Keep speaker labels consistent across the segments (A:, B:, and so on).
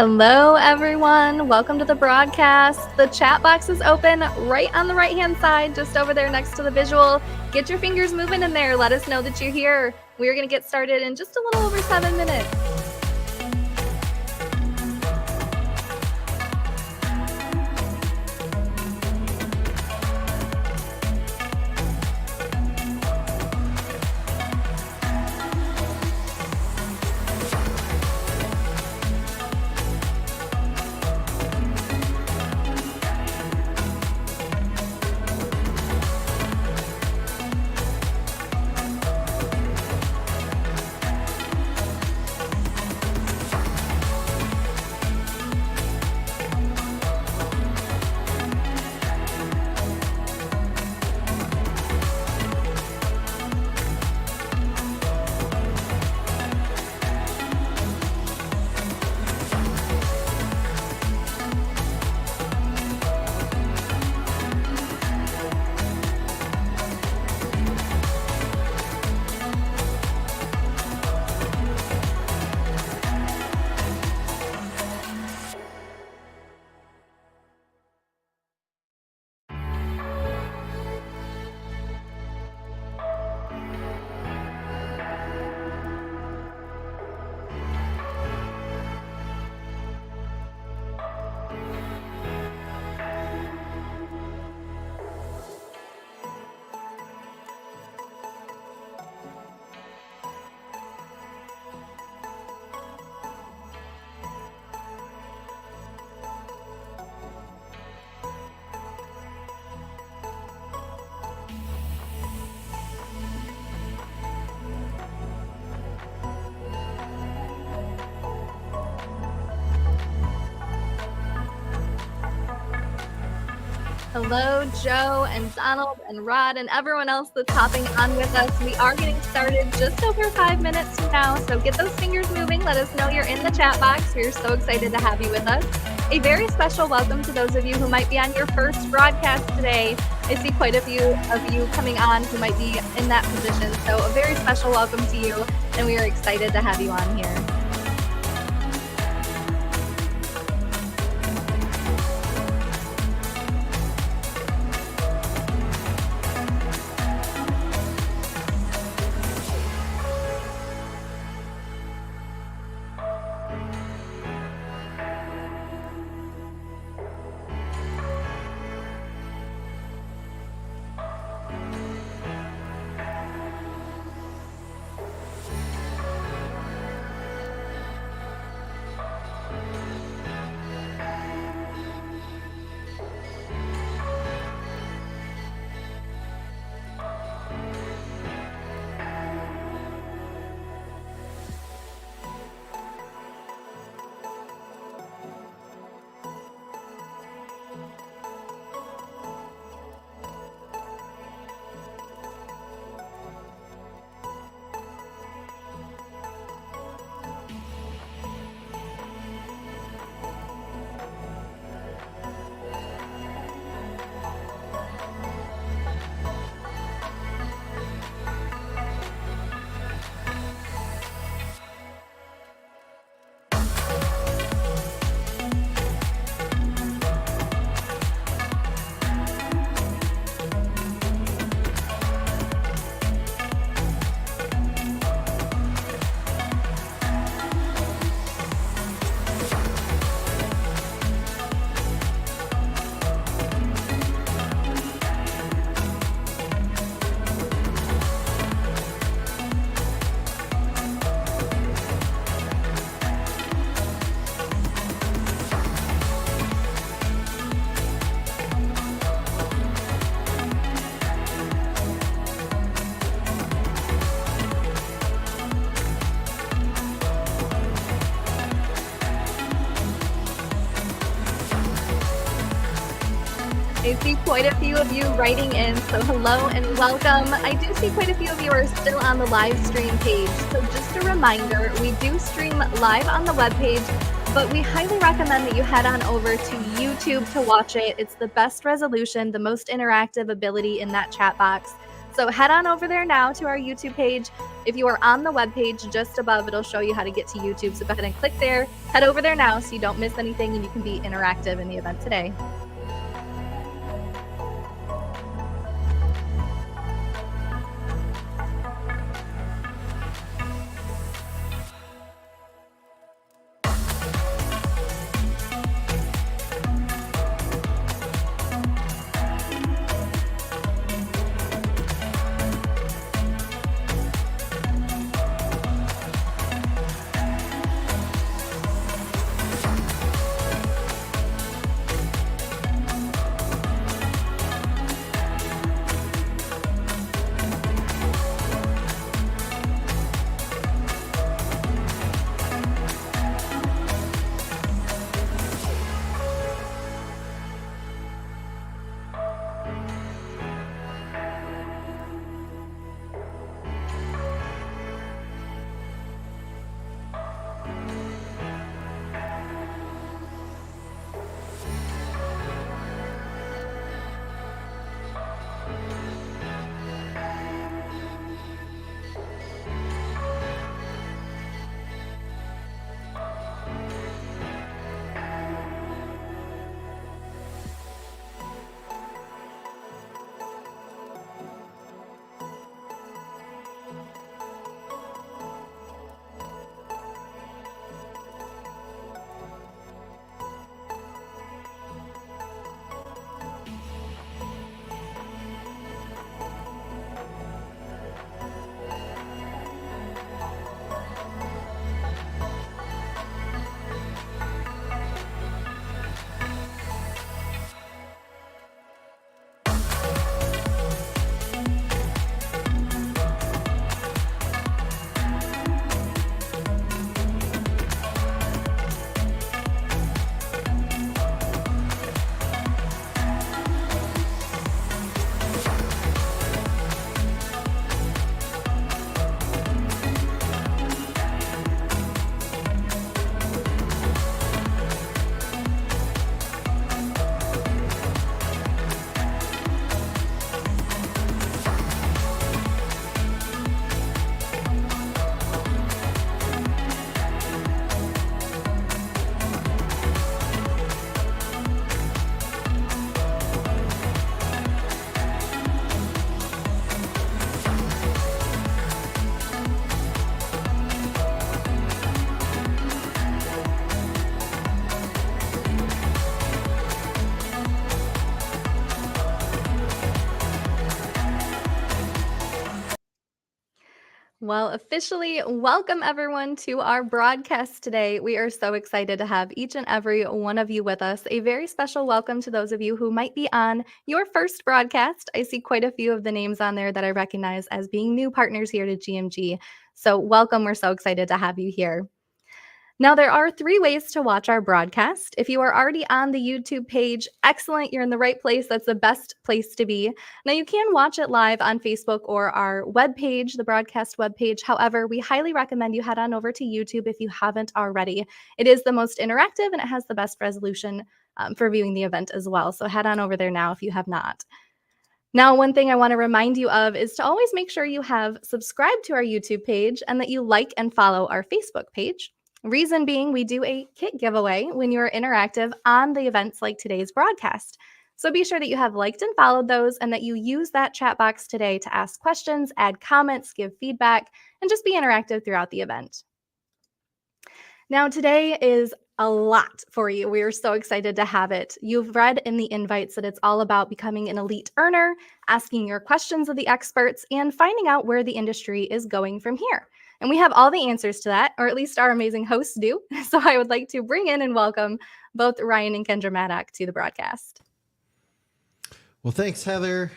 A: Hello, everyone. Welcome to the broadcast. The chat box is open right on the right-hand side, just over there next to the visual. Get your fingers moving in there. Let us know that you're here. We're going to get started in just a little over 7 minutes. Hello, Joe and Donald and Rod and everyone else that's hopping on with us. We are getting started just over 5 minutes from now, so get those fingers moving. Let us know you're in the chat box. We're so excited to have you with us. A very special welcome to those of you who might be on your first broadcast today. I see quite a few of you coming on who might be in that position, so a very special welcome to you, and we are excited to have you on here. I see quite a few of you writing in, so hello and welcome. I do see quite a few of you are still on the live stream page. So just a reminder, we do stream live on the webpage, but we highly recommend that you head on over to YouTube to watch it. It's the best resolution, the most interactive ability in that chat box. So head on over there now to our YouTube page. If you are on the webpage just above, it'll show you how to get to YouTube. So go ahead and click there. Head over there now so you don't miss anything and you can be interactive in the event today. Well, officially, welcome everyone to our broadcast today. We are so excited to have each and every one of you with us. A very special welcome to those of you who might be on your first broadcast. I see quite a few of the names on there that I recognize as being new partners here to GMG. So, welcome. We're so excited to have you here. Now, there are 3 ways to watch our broadcast. If you are already on the YouTube page, excellent, you're in the right place. That's the best place to be. Now, you can watch it live on Facebook or our webpage, the broadcast webpage. However, we highly recommend you head on over to YouTube if you haven't already. It is the most interactive and it has the best resolution for viewing the event as well. So head on over there now if you have not. Now, one thing I want to remind you of is to always make sure you have subscribed to our YouTube page and that you like and follow our Facebook page. Reason being, we do a kit giveaway when you're interactive on the events like today's broadcast. So be sure that you have liked and followed those and that you use that chat box today to ask questions, add comments, give feedback, and just be interactive throughout the event. Now, today is a lot for you. We are so excited to have it. You've read in the invites that it's all about becoming an elite earner, asking your questions of the experts, and finding out where the industry is going from here. And we have all the answers to that, or at least our amazing hosts do. So I would like to bring in and welcome both Ryan and Kendra Maddock to the broadcast.
B: Well, thanks, Heather.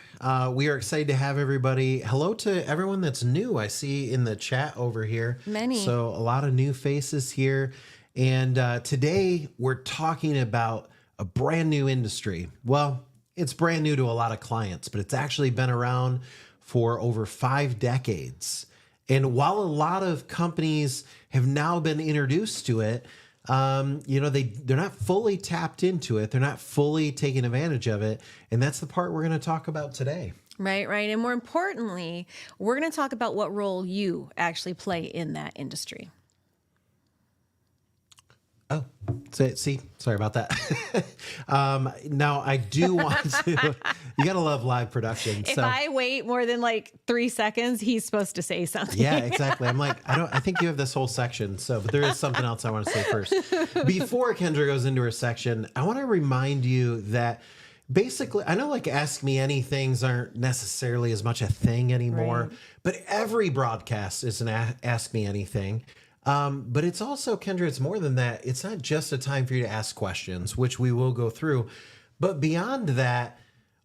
B: We are excited to have everybody. Hello to everyone that's new. I see in the chat over here.
C: Many.
B: So a lot of new faces here. And today we're talking about a brand new industry. Well, it's brand new to a lot of clients, but it's actually been around for over 5 decades. And while a lot of companies have now been introduced to it, they're not fully tapped into it. They're not fully taking advantage of it. And that's the part we're going to talk about today.
C: Right, right. And more importantly, we're going to talk about what role you actually play in that industry.
B: Oh, see, sorry about that. Now I do want to, you gotta love live production.
C: If
B: So
C: I wait more than like 3 seconds, he's supposed to say something.
B: yeah, exactly. I'm like, I think you have this whole section. So, but there is something else I want to say first. Before Kendra goes into her section, I want to remind you that basically, I know like Ask Me Anythings aren't necessarily as much a thing anymore,
C: Right.
B: but every broadcast is an Ask Me Anything. But it's also, Kendra, it's more than that. It's not just a time for you to ask questions, which we will go through. But beyond that,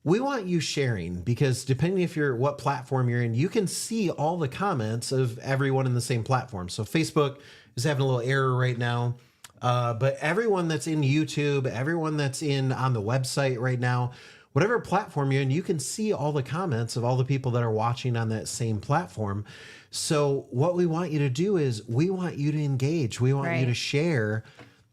B: we want you sharing because depending if you're what platform you're in, you can see all the comments of everyone in the same platform. So Facebook is having a little error right now. But everyone that's in YouTube, everyone that's in on the website right now, whatever platform you're in, you can see all the comments of all the people that are watching on that same platform. So what we want you to do is we want you to engage. We want you to
C: Right.
B: share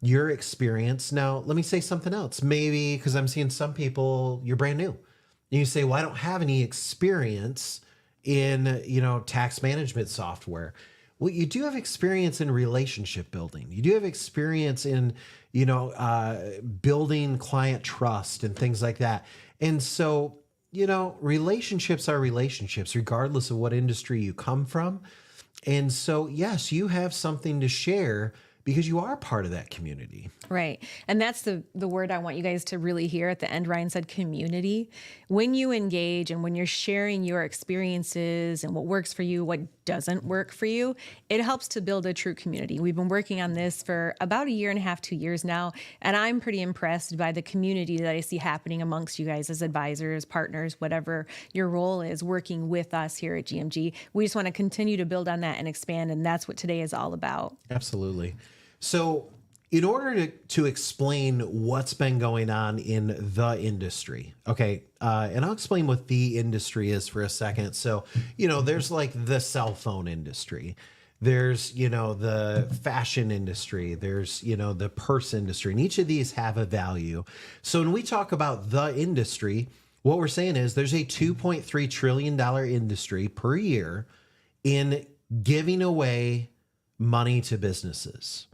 B: your experience. Now, let me say something else. Maybe because I'm seeing some people, you're brand new. And you say, well, I don't have any experience in, tax management software. Well, you do have experience in relationship building. You do have experience in, building client trust and things like that. And so, relationships are relationships, regardless of what industry you come from. And so, yes, you have something to share because you are part of that community.
C: Right. And that's the word I want you guys to really hear at the end. Ryan said community. When you engage and when you're sharing your experiences and what works for you, what doesn't work for you, it helps to build a true community. We've been working on this for about 1.5 to 2 years now, and I'm pretty impressed by the community that I see happening amongst you guys as advisors, partners, whatever your role is working with us here at GMG. We just want to continue to build on that and expand, and that's what today is all about.
B: Absolutely. So, in order to explain what's been going on in the industry, okay, and I'll explain what the industry is for a second. So, there's like the cell phone industry, there's, the fashion industry, there's, the purse industry, and each of these have a value. So, when we talk about the industry, what we're saying is there's a $2.3 trillion industry per year in giving away money to businesses.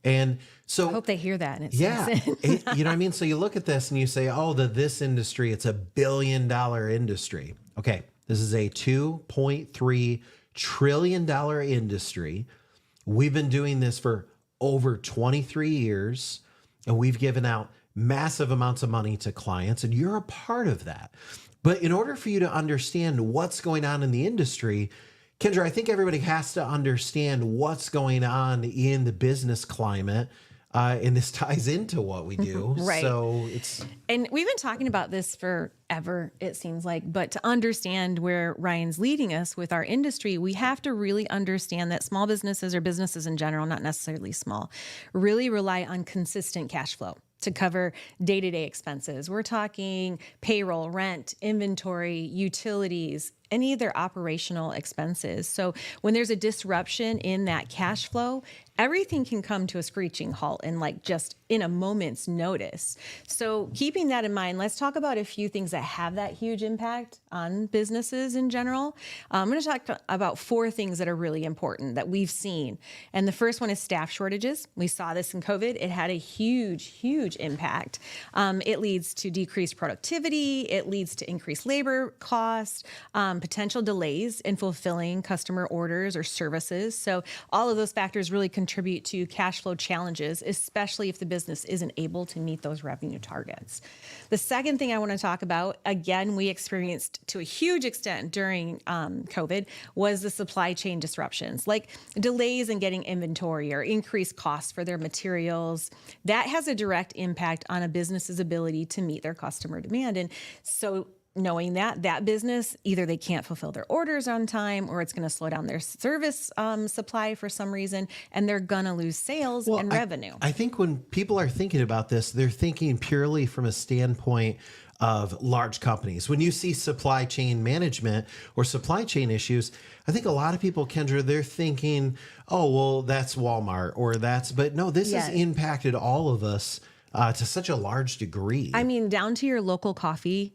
B: And so
C: I hope they hear that. And
B: yeah, you know what I mean? So you look at this and you say, oh, this industry, it's $1 billion industry. Okay. This is a $2.3 trillion industry. We've been doing this for over 23 years and we've given out massive amounts of money to clients and you're a part of that. But in order for you to understand what's going on in the industry, Kendra, I think everybody has to understand what's going on in the business climate. And this ties into what we do.
C: Right.
B: So
C: and we've been talking about this forever, it seems like, but to understand where Ryan's leading us with our industry, we have to really understand that small businesses or businesses in general, not necessarily small, really rely on consistent cash flow to cover day-to-day expenses. We're talking payroll, rent, inventory, utilities, any of their operational expenses. So when there's a disruption in that cash flow, everything can come to a screeching halt and like just in a moment's notice. So keeping that in mind, let's talk about a few things that have that huge impact on businesses in general. I'm going to talk about 4 things that are really important that we've seen. And the first one is staff shortages. We saw this in COVID. It had a huge impact. It leads to decreased productivity. It leads to increased labor costs, potential delays in fulfilling customer orders or services. So all of those factors really contribute to cash flow challenges, especially if the business isn't able to meet those revenue targets. The second thing I want to talk about, again, we experienced to a huge extent during COVID, was the supply chain disruptions, like delays in getting inventory or increased costs for their materials. That has a direct impact on a business's ability to meet their customer demand. And so knowing that business, either they can't fulfill their orders on time or it's going to slow down their service supply for some reason, and they're going to lose sales and revenue.
B: I think when people are thinking about this, they're thinking purely from a standpoint of large companies. When you see supply chain management or supply chain issues, I think a lot of people, Kendra, they're thinking, oh, well, that's Walmart but no, this has impacted all of us to such a large degree.
C: I mean, down to your local coffee,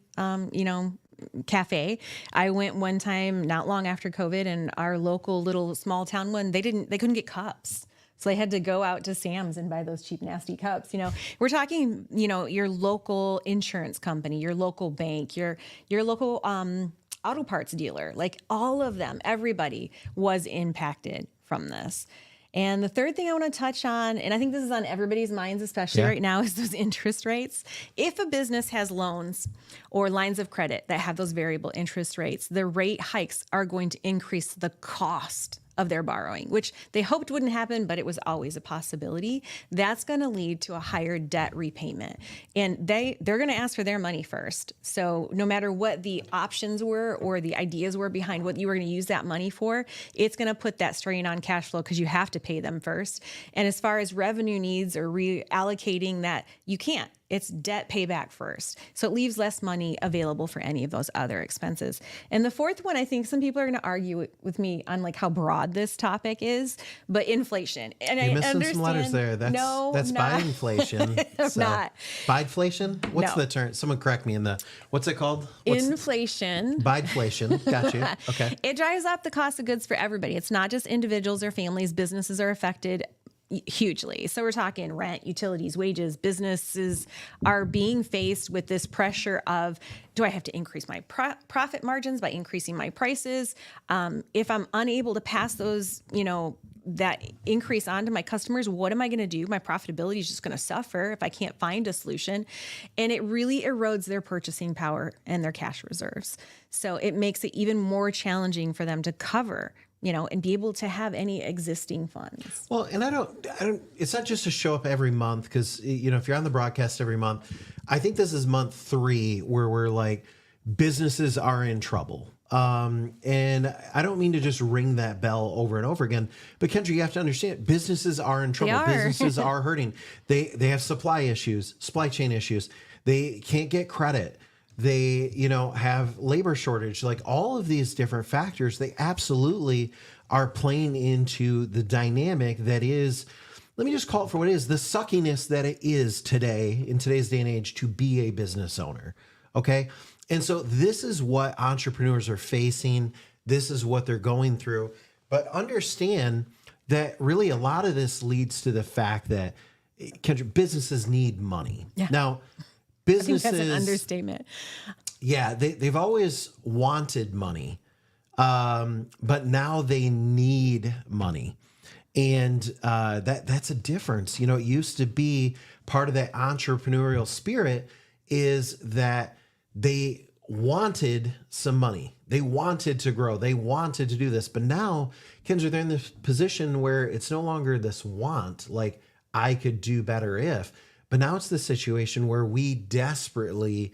C: cafe. I went one time not long after COVID, and our local little small town one, they couldn't get cups. So they had to go out to Sam's and buy those cheap, nasty cups. We're talking, your local insurance company, your local bank, your local auto parts dealer, like all of them, everybody was impacted from this. And the third thing I want to touch on, and I think this is on everybody's minds, especially right now, is those interest rates. If a business has loans or lines of credit that have those variable interest rates, the rate hikes are going to increase the cost of their borrowing, which they hoped wouldn't happen, but it was always a possibility. That's going to lead to a higher debt repayment. And they're going to ask for their money first. So no matter what the options were or the ideas were behind what you were going to use that money for, it's going to put that strain on cash flow because you have to pay them first. And as far as revenue needs or reallocating that, you can't. It's debt payback first. So it leaves less money available for any of those other expenses. And the fourth one, I think some people are going to argue with me on like how broad this topic is, but inflation. And
B: You're missing
C: understand,
B: some letters there. That's Bideflation.
C: Not.
B: Bideflation? What's
C: No.
B: the term? Someone correct me what's it called?
C: Inflation.
B: Bideflation. Got you. Okay.
C: It drives up the cost of goods for everybody. It's not just individuals or families. Businesses are affected hugely. So we're talking rent, utilities, wages. Businesses are being faced with this pressure of, do I have to increase my profit margins by increasing my prices? If I'm unable to pass those, that increase on to my customers, what am I going to do? My profitability is just going to suffer if I can't find a solution. And it really erodes their purchasing power and their cash reserves. So it makes it even more challenging for them to cover and be able to have any existing funds.
B: Well, and I don't, it's not just to show up every month because, if you're on the broadcast every month, I think this is month 3 where we're like, businesses are in trouble. And I don't mean to just ring that bell over and over again, but Kendra, you have to understand businesses are in trouble. Businesses are hurting. They have supply chain issues. They can't get credit. They, have labor shortage, like all of these different factors, they absolutely are playing into the dynamic that is, let me just call it for what it is, the suckiness that it is today, in today's day and age, to be a business owner. Okay. And so this is what entrepreneurs are facing. This is what they're going through. But understand that really a lot of this leads to the fact that businesses need money.
C: Yeah.
B: Now, businesses,
C: I think that's an understatement.
B: Yeah, they've always wanted money, but now they need money. And that's a difference. It used to be part of that entrepreneurial spirit is that they wanted some money. They wanted to grow. They wanted to do this. But now, Kendra, they're in this position where it's no longer this want, like I could do better if, but now it's the situation where we desperately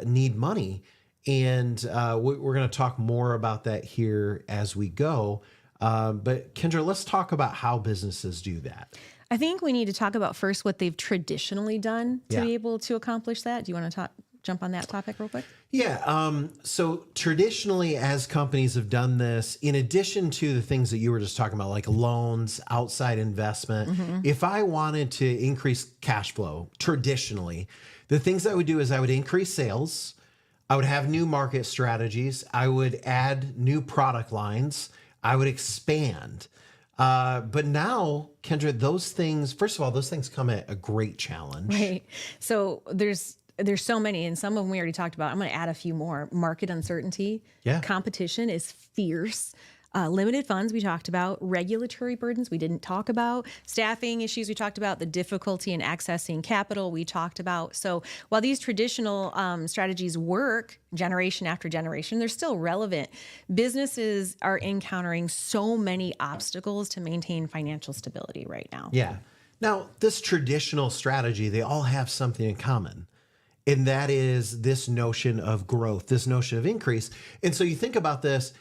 B: need money. And we're going to talk more about that here as we go. But Kendra, let's talk about how businesses do that.
C: I think we need to talk about first what they've traditionally done to be able to accomplish that. Do you want to jump on that topic real quick?
B: Yeah. So traditionally, as companies have done this, in addition to the things that you were just talking about, like loans, outside investment, if I wanted to increase cash flow, traditionally, the things I would do is I would increase sales. I would have new market strategies. I would add new product lines. I would expand. But now, Kendra, those things, first of all, those things come at a great challenge.
C: Right. So there's so many, and some of them we already talked about. I'm going to add a few more. Market uncertainty.
B: Yeah.
C: Competition is fierce. Limited funds we talked about. Regulatory burdens we didn't talk about. Staffing issues we talked about. The difficulty in accessing capital we talked about. So while these traditional strategies work generation after generation, they're still relevant. Businesses are encountering so many obstacles to maintain financial stability right now.
B: Yeah. Now, this traditional strategy, they all have something in common. And that is this notion of growth, this notion of increase. And so you think about this,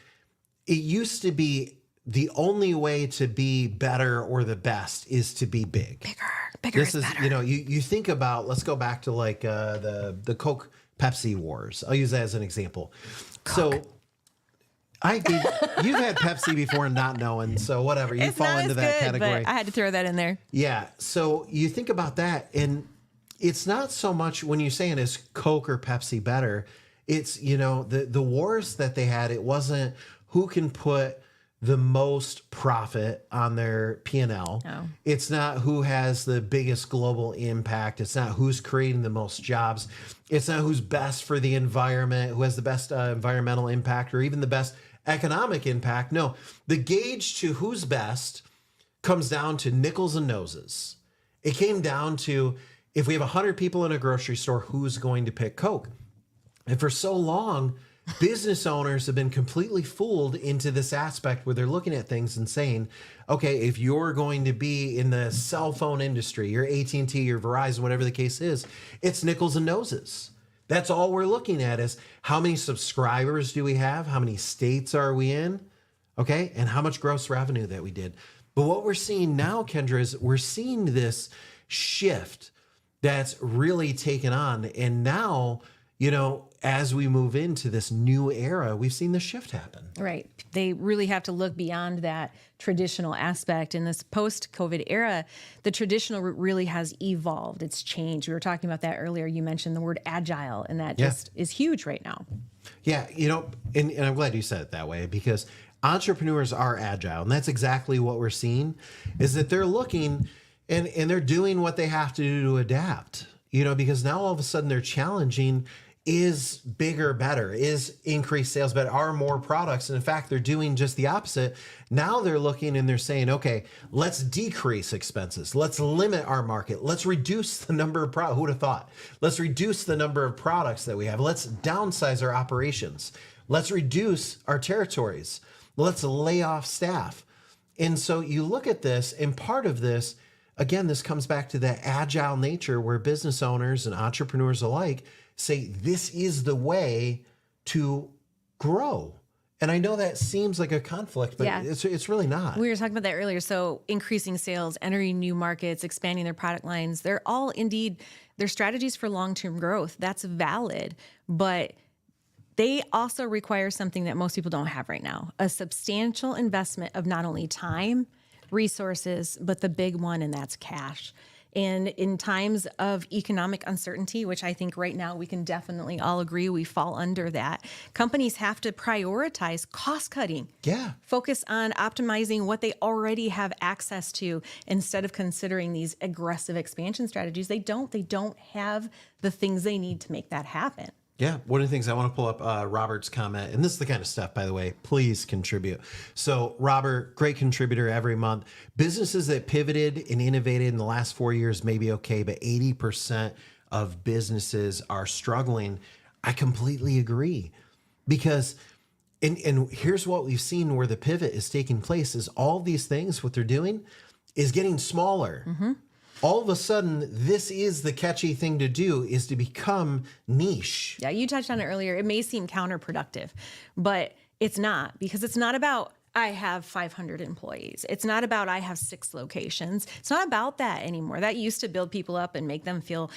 B: it used to be the only way to be better or the best is to be big.
C: Bigger
B: This
C: is
B: is,
C: better.
B: you think about, let's go back to like the Coke Pepsi wars. I'll use that as an example.
C: Coke.
B: So you've had Pepsi before and not knowing, so whatever, you
C: It's
B: fall
C: not
B: into
C: as
B: that
C: good,
B: category.
C: but I had to throw that in there.
B: Yeah. So you think about that, and it's not so much when you're saying is Coke or Pepsi better, It's, the wars that they had, it wasn't who can put the most profit on their P&L.
C: Oh.
B: It's not who has the biggest global impact. It's not who's creating the most jobs. It's not who's best for the environment, who has the best environmental impact or even the best economic impact. No, the gauge to who's best comes down to nickels and noses. It came down to, if we have 100 people in a grocery store, who's going to pick Coke? And for so long, business owners have been completely fooled into this aspect where they're looking at things and saying, okay, if you're going to be in the cell phone industry, your AT&T, your Verizon, whatever the case is, it's nickels and noses. That's all we're looking at is how many subscribers do we have? How many states are we in? Okay. And how much gross revenue that we did. But what we're seeing now, Kendra, is we're seeing this shift that's really taken on. And now, as we move into this new era, we've seen the shift happen.
C: Right. They really have to look beyond that traditional aspect. In this post-COVID era, the traditional really has evolved. It's changed. We were talking about that earlier. You mentioned the word agile, and that just is huge right now.
B: Yeah. And I'm glad you said it that way, because entrepreneurs are agile. And that's exactly what we're seeing, is that they're looking and they're doing what they have to do to adapt, because now all of a sudden they're challenging, is bigger better, is increased sales better, are more products. And in fact, they're doing just the opposite. Now they're looking and they're saying, okay, let's decrease expenses. Let's limit our market. Let's reduce the number of products. Who would have thought? Let's reduce the number of products that we have. Let's downsize our operations. Let's reduce our territories. Let's lay off staff. And so you look at this, and part of this, again, this comes back to that agile nature where business owners and entrepreneurs alike say this is the way to grow. And I know that seems like a conflict, but it's really not.
C: We were talking about that earlier. So increasing sales, entering new markets, expanding their product lines, they're all indeed, they're strategies for long-term growth. That's valid. But they also require something that most people don't have right now, a substantial investment of not only time, resources, but the big one, and that's cash. And in times of economic uncertainty, which I think right now we can definitely all agree we fall under that, companies have to prioritize cost cutting.
B: Yeah.
C: Focus on optimizing what they already have access to instead of considering these aggressive expansion strategies. They don't have the things they need to make that happen.
B: Yeah, one of the things I want to pull up Robert's comment, and this is the kind of stuff, by the way, please contribute. So Robert, great contributor every month. Businesses that pivoted and innovated in the last 4 years may be okay, but 80% of businesses are struggling. I completely agree, because, and here's what we've seen where the pivot is taking place is all these things, what they're doing is getting smaller. Mm-hmm. All of a sudden, this is the catchy thing to do, is to become niche.
C: Yeah, you touched on it earlier. It may seem counterproductive, but it's not, because it's not about I have 500 employees. It's not about I have 6 locations. It's not about that anymore. That used to build people up and make them feel,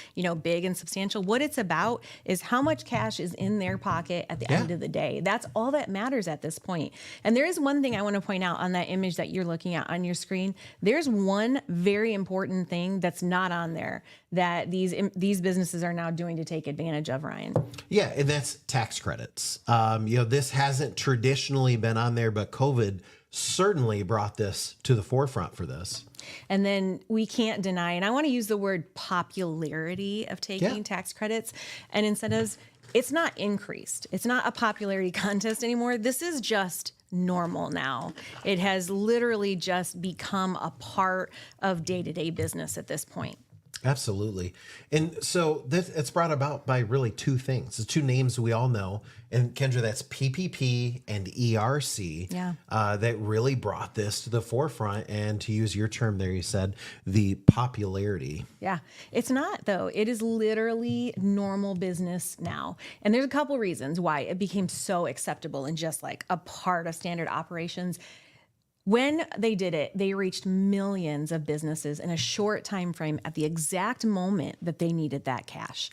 C: big and substantial. What it's about is how much cash is in their pocket at the end of the day. That's all that matters at this point. And there is one thing I want to point out on that image that you're looking at on your screen. There's one very important thing that's not on there that these businesses are now doing to take advantage of, Ryan.
B: Yeah, and that's tax credits. This hasn't traditionally been on there, but COVID certainly brought this to the forefront for this.
C: And then we can't deny, and I want to use the word popularity of taking tax credits and incentives. It's not increased. It's not a popularity contest anymore. This is just normal now. It has literally just become a part of day-to-day business at this point.
B: Absolutely. And so it's brought about by really 2 things. The 2 names we all know. And Kendra, that's PPP and ERC that really brought this to the forefront. And to use your term there, you said the popularity.
C: Yeah, it's not, though. It is literally normal business now. And there's a couple reasons why it became so acceptable and just like a part of standard operations. When they did it, they reached millions of businesses in a short time frame at the exact moment that they needed that cash.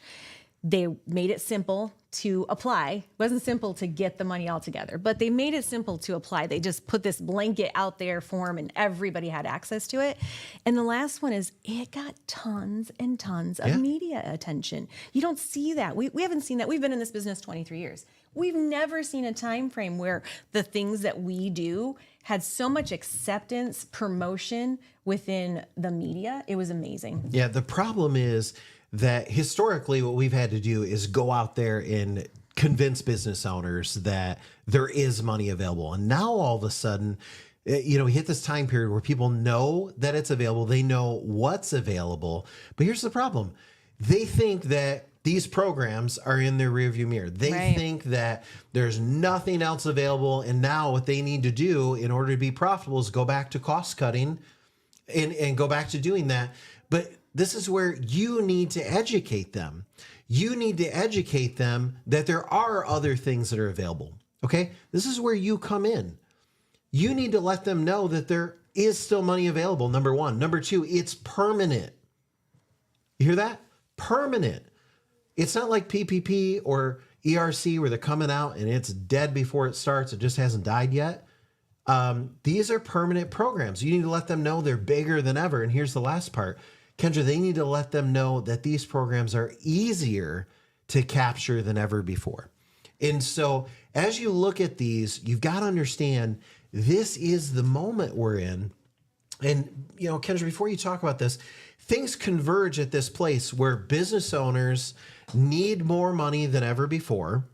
C: They made it simple to apply. It wasn't simple to get the money all together, but they made it simple to apply. They just put this blanket out there form and everybody had access to it. And the last one is it got tons and tons of media attention. You don't see that. We haven't seen that. We've been in this business 23 years. We've never seen a time frame where the things that we do had so much acceptance, promotion within the media. It was amazing.
B: Yeah, the problem is that historically what we've had to do is go out there and convince business owners that there is money available. And now all of a sudden, we hit this time period where people know that it's available. They know what's available. But here's the problem. They think that these programs are in their rearview mirror. They think that there's nothing else available. And now what they need to do in order to be profitable is go back to cost cutting and go back to doing that. But this is where you need to educate them. You need to educate them that there are other things that are available. Okay? This is where you come in. You need to let them know that there is still money available, number one. Number two, it's permanent. You hear that? Permanent. It's not like PPP or ERC where they're coming out and it's dead before it starts. It just hasn't died yet. These are permanent programs. You need to let them know they're bigger than ever. And here's the last part. Kendra, they need to let them know that these programs are easier to capture than ever before. And so as you look at these, you've got to understand this is the moment we're in. And, Kendra, before you talk about this, things converge at this place where business owners need more money than ever before,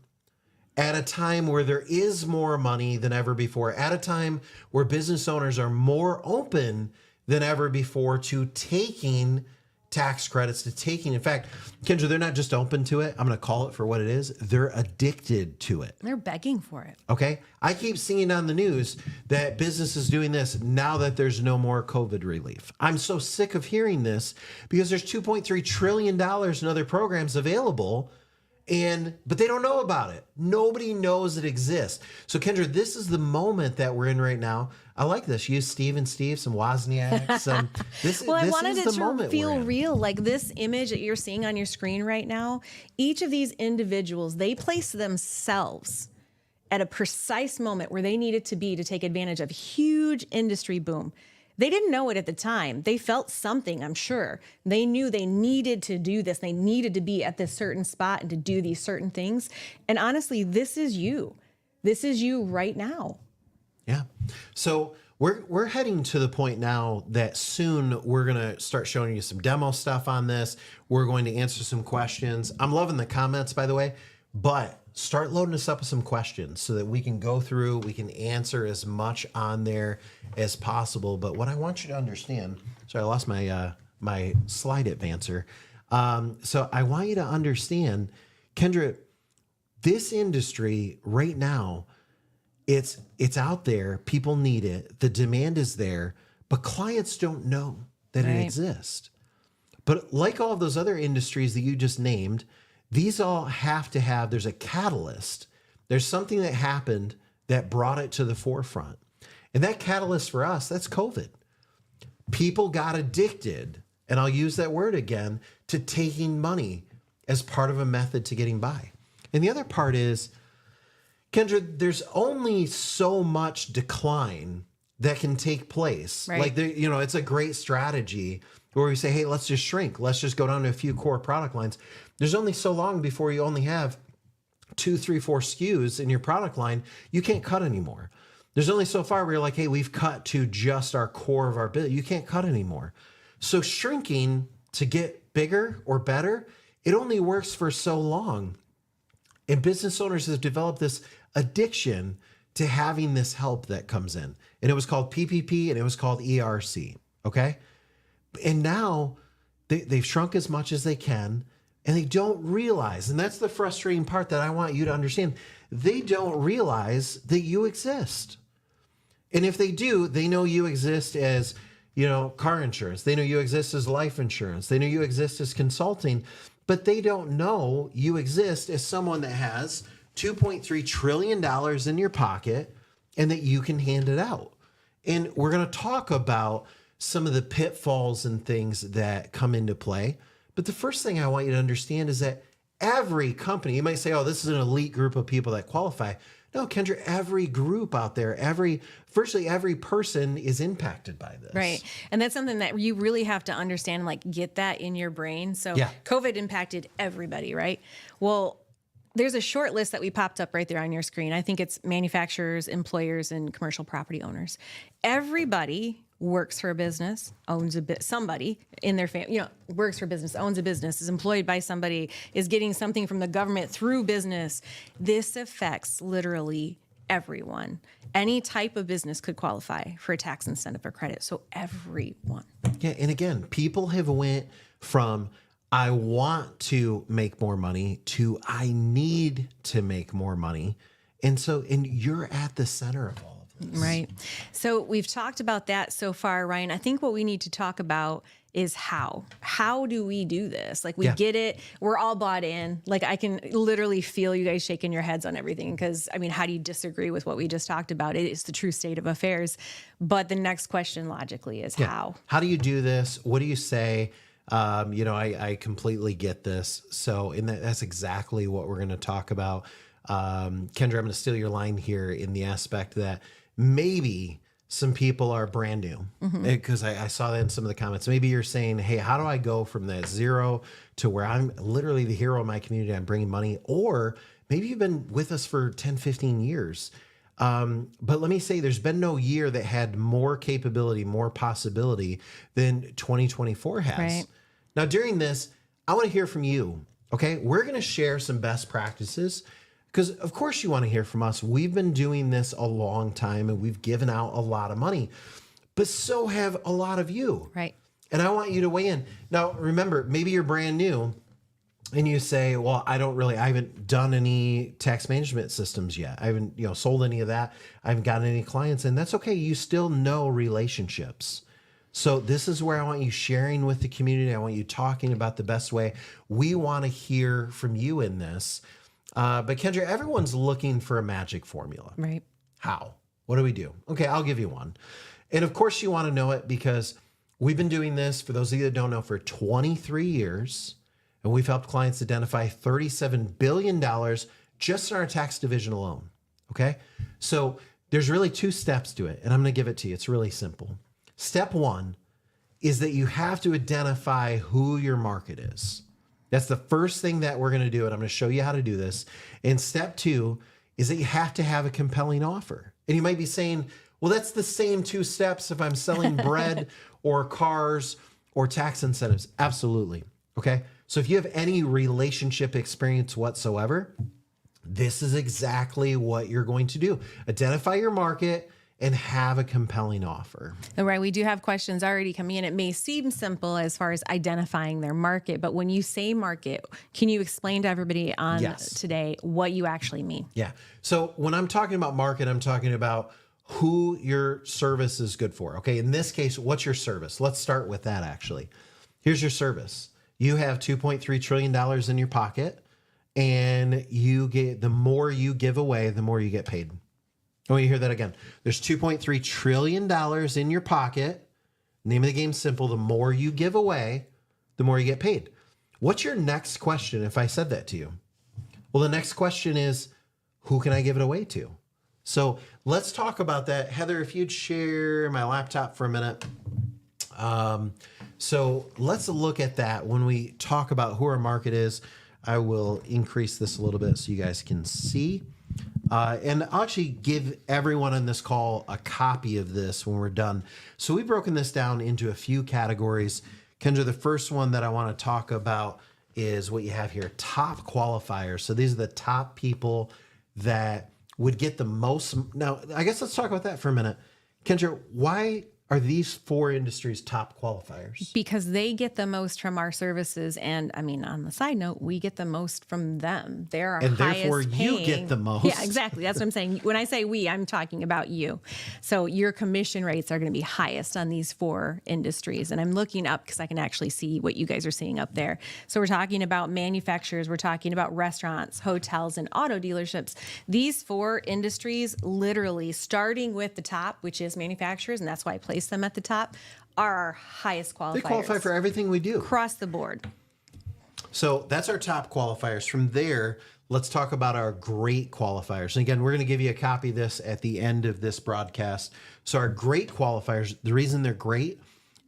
B: at a time where there is more money than ever before, at a time where business owners are more open than ever before to taking tax credits, in fact, Kendra, they're not just open to it. I'm going to call it for what it is. They're addicted to it.
C: They're begging for it.
B: Okay. I keep seeing on the news that business is doing this now that there's no more COVID relief. I'm so sick of hearing this because there's $2.3 trillion in other programs available, but they don't know about it. Nobody knows it exists. So Kendra, this is the moment that we're in right now. I like this. Use Steve, some Wozniaks.
C: I wanted it to feel real. Like this image that you're seeing on your screen right now, each of these individuals, they place themselves at a precise moment where they needed to be to take advantage of huge industry boom. They didn't know it at the time. They felt something, I'm sure. They knew they needed to do this. They needed to be at this certain spot and to do these certain things. And honestly, this is you. This is you right now.
B: Yeah. So we're heading to the point now that soon we're going to start showing you some demo stuff on this. We're going to answer some questions. I'm loving the comments, by the way, but start loading us up with some questions so that we can go through, we can answer as much on there as possible. But what I want you to understand, sorry, I lost my slide advancer. So I want you to understand, Kendra, this industry right now, it's out there. People need it. The demand is there, but clients don't know that it exists. But like all of those other industries that you just named, these all have to have, there's a catalyst. There's something that happened that brought it to the forefront. And that catalyst for us, that's COVID. People got addicted, and I'll use that word again, to taking money as part of a method to getting by. And the other part is, Kendra, there's only so much decline that can take place.
C: Right.
B: Like, it's a great strategy where we say, hey, let's just shrink. Let's just go down to a few core product lines. There's only so long before you only have 2, 3, 4 SKUs in your product line. You can't cut anymore. There's only so far where you're like, hey, we've cut to just our core of our business. You can't cut anymore. So shrinking to get bigger or better, it only works for so long. And business owners have developed this addiction to having this help that comes in. And it was called PPP and it was called ERC. Okay. And now they've shrunk as much as they can and they don't realize, and that's the frustrating part that I want you to understand. They don't realize that you exist. And if they do, they know you exist as, car insurance. They know you exist as life insurance. They know you exist as consulting, but they don't know you exist as someone that has $2.3 trillion in your pocket and that you can hand it out. And we're going to talk about some of the pitfalls and things that come into play. But the first thing I want you to understand is that every company, you might say, oh, this is an elite group of people that qualify. No, Kendra, every group out there, virtually every person is impacted by this.
C: Right. And that's something that you really have to understand, like get that in your brain. So
B: Yeah.
C: COVID impacted everybody, right? Well, there's a short list that we popped up right there on your screen. I think it's manufacturers, employers, and commercial property owners. Everybody works for a business, owns somebody in their family, works for a business, owns a business, is employed by somebody, is getting something from the government through business. This affects literally everyone. Any type of business could qualify for a tax incentive or credit. So everyone.
B: Yeah. And again, people have went from I want to make more money to I need to make more money. And you're at the center of all of this.
C: Right. So we've talked about that so far, Ryan. I think what we need to talk about is how. How do we do this? Like we get it. We're all bought in. Like I can literally feel you guys shaking your heads on everything because, how do you disagree with what we just talked about? It is the true state of affairs. But the next question logically is how. How
B: do you do this? What do you say? I completely get this. So, that's exactly what we're going to talk about. Kendra, I'm going to steal your line here in the aspect that maybe some people are brand new because I saw that in some of the comments. Maybe you're saying, hey, how do I go from that zero to where I'm literally the hero of my community? I'm bringing money. Or maybe you've been with us for 10, 15 years. But let me say, there's been no year that had more capability, more possibility than 2024 has.
C: Right.
B: Now, during this, I want to hear from you. Okay. We're going to share some best practices because, of course, you want to hear from us. We've been doing this a long time and we've given out a lot of money, but so have a lot of you.
C: Right.
B: And I want you to weigh in. Now, remember, maybe you're brand new. And you say, well, I haven't done any tax management systems yet. I haven't, sold any of that. I haven't gotten any clients. And that's okay. You still know relationships. So this is where I want you sharing with the community. I want you talking about the best way. We want to hear from you in this. But Kendra, everyone's looking for a magic formula.
C: Right.
B: How? What do we do? Okay, I'll give you one. And of course you want to know it because we've been doing this, for those of you that don't know, for 23 years. And we've helped clients identify $37 billion just in our tax division alone. Okay. So there's really two steps to it. And I'm going to give it to you. It's really simple. Step one is that you have to identify who your market is. That's the first thing that we're going to do. And I'm going to show you how to do this. And step two is that you have to have a compelling offer. And you might be saying, well, that's the same two steps if I'm selling bread or cars or tax incentives. Absolutely. Okay. So if you have any relationship experience whatsoever, this is exactly what you're going to do. Identify your market and have a compelling offer.
C: All right. We do have questions already coming in. It may seem simple as far as identifying their market, but when you say market, can you explain to everybody on today what you actually mean?
B: Yeah. So when I'm talking about market, I'm talking about who your service is good for. Okay. In this case, what's your service? Let's start with that actually. Here's your service. You have $2.3 trillion in your pocket, and the more you give away, the more you get paid. I want you to hear that again. There's $2.3 trillion in your pocket. Name of the game simple. The more you give away, the more you get paid. What's your next question if I said that to you? Well, the next question is, who can I give it away to? So let's talk about that. Heather, if you'd share my laptop for a minute. So let's look at that when we talk about who our market is. I will increase this a little bit so you guys can see. And I'll actually give everyone on this call a copy of this when we're done. So we've broken this down into a few categories. Kendra, the first one that I want to talk about is what you have here, top qualifiers. So these are the top people that would get the most. Now, I guess let's talk about that for a minute. Kendra, why are these four industries top qualifiers?
C: Because they get the most from our services. And on the side note, we get the most from them. They're our highest paying.
B: And therefore you get the most.
C: Yeah, exactly. That's what I'm saying. When I say we, I'm talking about you. So your commission rates are going to be highest on these four industries. And I'm looking up because I can actually see what you guys are seeing up there. So we're talking about manufacturers. We're talking about restaurants, hotels, and auto dealerships. These four industries, literally starting with the top, which is manufacturers, and that's why I place them at the top, are our highest qualifiers.
B: They qualify for everything we do.
C: Across the board.
B: So that's our top qualifiers. From there, let's talk about our great qualifiers. And again, we're going to give you a copy of this at the end of this broadcast. So our great qualifiers, the reason they're great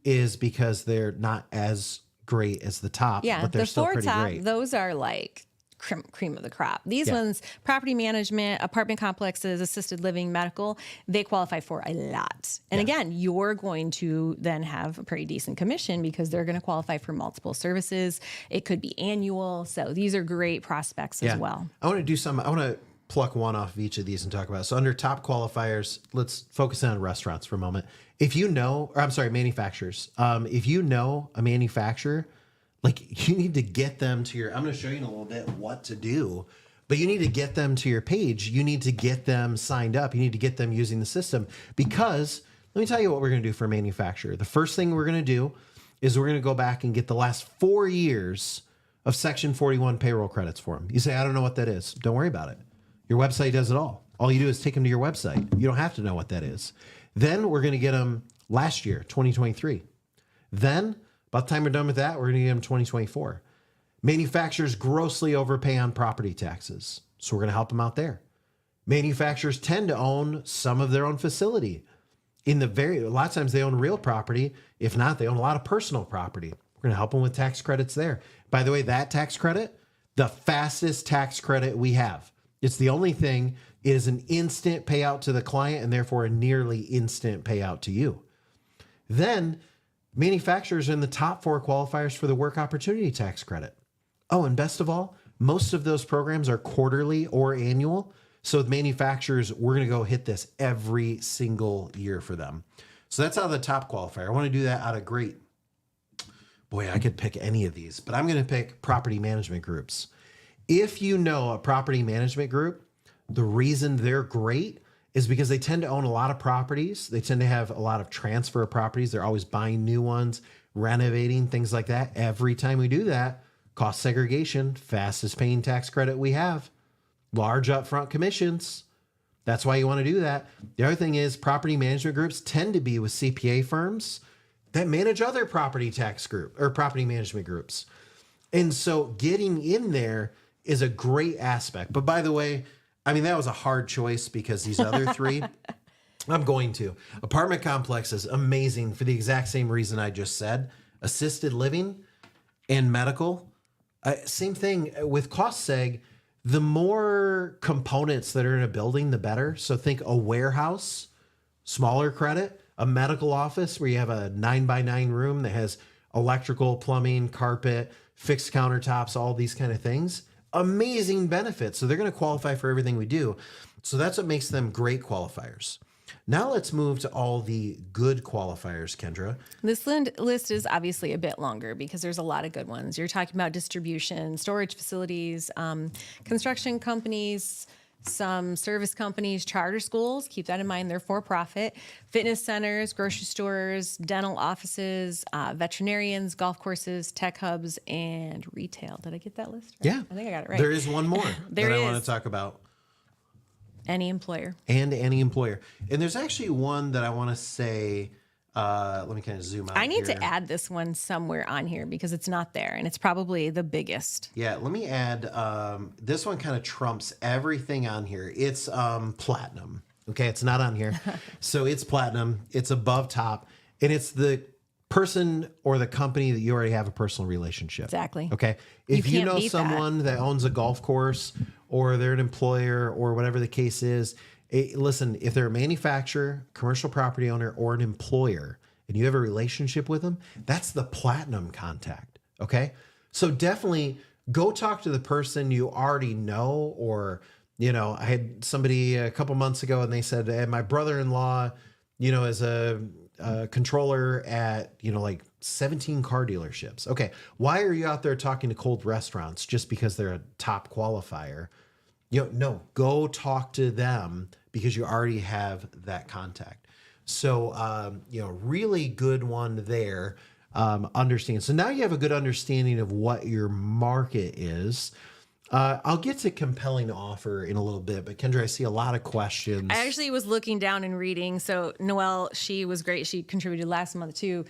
B: is because they're not as great as the top,
C: Yeah,
B: but they're
C: the
B: still
C: four
B: pretty
C: top,
B: great.
C: those are like cream of the crop. These ones, property management, apartment complexes, assisted living, medical, they qualify for a lot. And again, you're going to then have a pretty decent commission because they're going to qualify for multiple services. It could be annual. So these are great prospects as well.
B: I want to do some, I want to pluck one off of each of these and talk about it. So under top qualifiers, let's focus on restaurants for a moment. If you know, or I'm sorry, manufacturers. If you know a manufacturer, like you need to get them to your, I'm going to show you in a little bit what to do, but you need to get them to your page. You need to get them signed up. You need to get them using the system because let me tell you what we're going to do for a manufacturer. The first thing we're going to do is we're going to go back and get the last 4 years of Section 41 payroll credits for them. You say, I don't know what that is. Don't worry about it. Your website does it all. All you do is take them to your website. You don't have to know what that is. Then we're going to get them last year, 2023. Then by the time we're done with that, we're going to get them 2024. Manufacturers grossly overpay on property taxes. So we're going to help them out there. Manufacturers tend to own some of their own facility. A lot of times they own real property. If not, they own a lot of personal property. We're going to help them with tax credits there. By the way, that tax credit, the fastest tax credit we have. It's the only thing. It is an instant payout to the client and therefore a nearly instant payout to you. Then manufacturers are in the top 4 qualifiers for the work opportunity tax credit. Oh, and best of all, most of those programs are quarterly or annual. So with manufacturers, we're going to go hit this every single year for them. So that's out of the top qualifier. I want to do that out of great. Boy, I could pick any of these, but I'm going to pick property management groups. If you know a property management group, the reason they're great is because they tend to own a lot of properties. They tend to have a lot of transfer of properties. They're always buying new ones, renovating, things like that. Every time we do that, cost segregation, fastest paying tax credit we have, large upfront commissions. That's why you want to do that. The other thing is property management groups tend to be with CPA firms that manage other property tax group or property management groups. And so getting in there is a great aspect. But by the way, I mean, that was a hard choice because these other 3, I'm going to. Apartment complexes, amazing for the exact same reason I just said. Assisted living and medical, same thing with cost seg. The more components that are in a building, the better. So think a warehouse, smaller credit, a medical office where you have a 9x9 room that has electrical, plumbing, carpet, fixed countertops, all these kind of things. Amazing benefits. So they're going to qualify for everything we do. So that's what makes them great qualifiers. Now let's move to all the good qualifiers, Kendra.
C: This list is obviously a bit longer because there's a lot of good ones. You're talking about distribution, storage facilities, construction companies, some service companies, charter schools. Keep that in mind. They're for profit. Fitness centers, grocery stores, dental offices, veterinarians, golf courses, tech hubs, and retail. Did I get that list right?
B: Yeah.
C: I think I got it right.
B: There is one more
C: There
B: that I
C: is.
B: want to talk about.
C: Any employer.
B: And any employer. And there's actually one that I want to say, let me kind of zoom out
C: I need
B: here.
C: to add this one somewhere on here because it's not there, and it's probably the biggest.
B: Yeah, let me add, this one kind of trumps everything on here. It's platinum. Okay, it's not on here. So it's platinum. It's above top. And it's the person or the company that you already have a personal relationship.
C: Exactly.
B: Okay. If you
C: can't
B: know
C: beat that.
B: someone that owns a golf course or they're an employer or whatever the case is, listen, if they're a manufacturer, commercial property owner, or an employer, and you have a relationship with them, that's the platinum contact. Okay. So definitely go talk to the person you already know. Or, you know, I had somebody a couple months ago and they said, hey, my brother-in-law, you know, is a controller at, you know, like 17 car dealerships. Okay. Why are you out there talking to cold restaurants just because they're a top qualifier? You know, no, go talk to them because you already have that contact. So, you know, really good one there. Understand. So now you have a good understanding of what your market is. I'll get to compelling offer in a little bit, but Kendra, I see a lot of questions.
C: I actually was looking down and reading. So Noelle, she was great. She contributed last month too.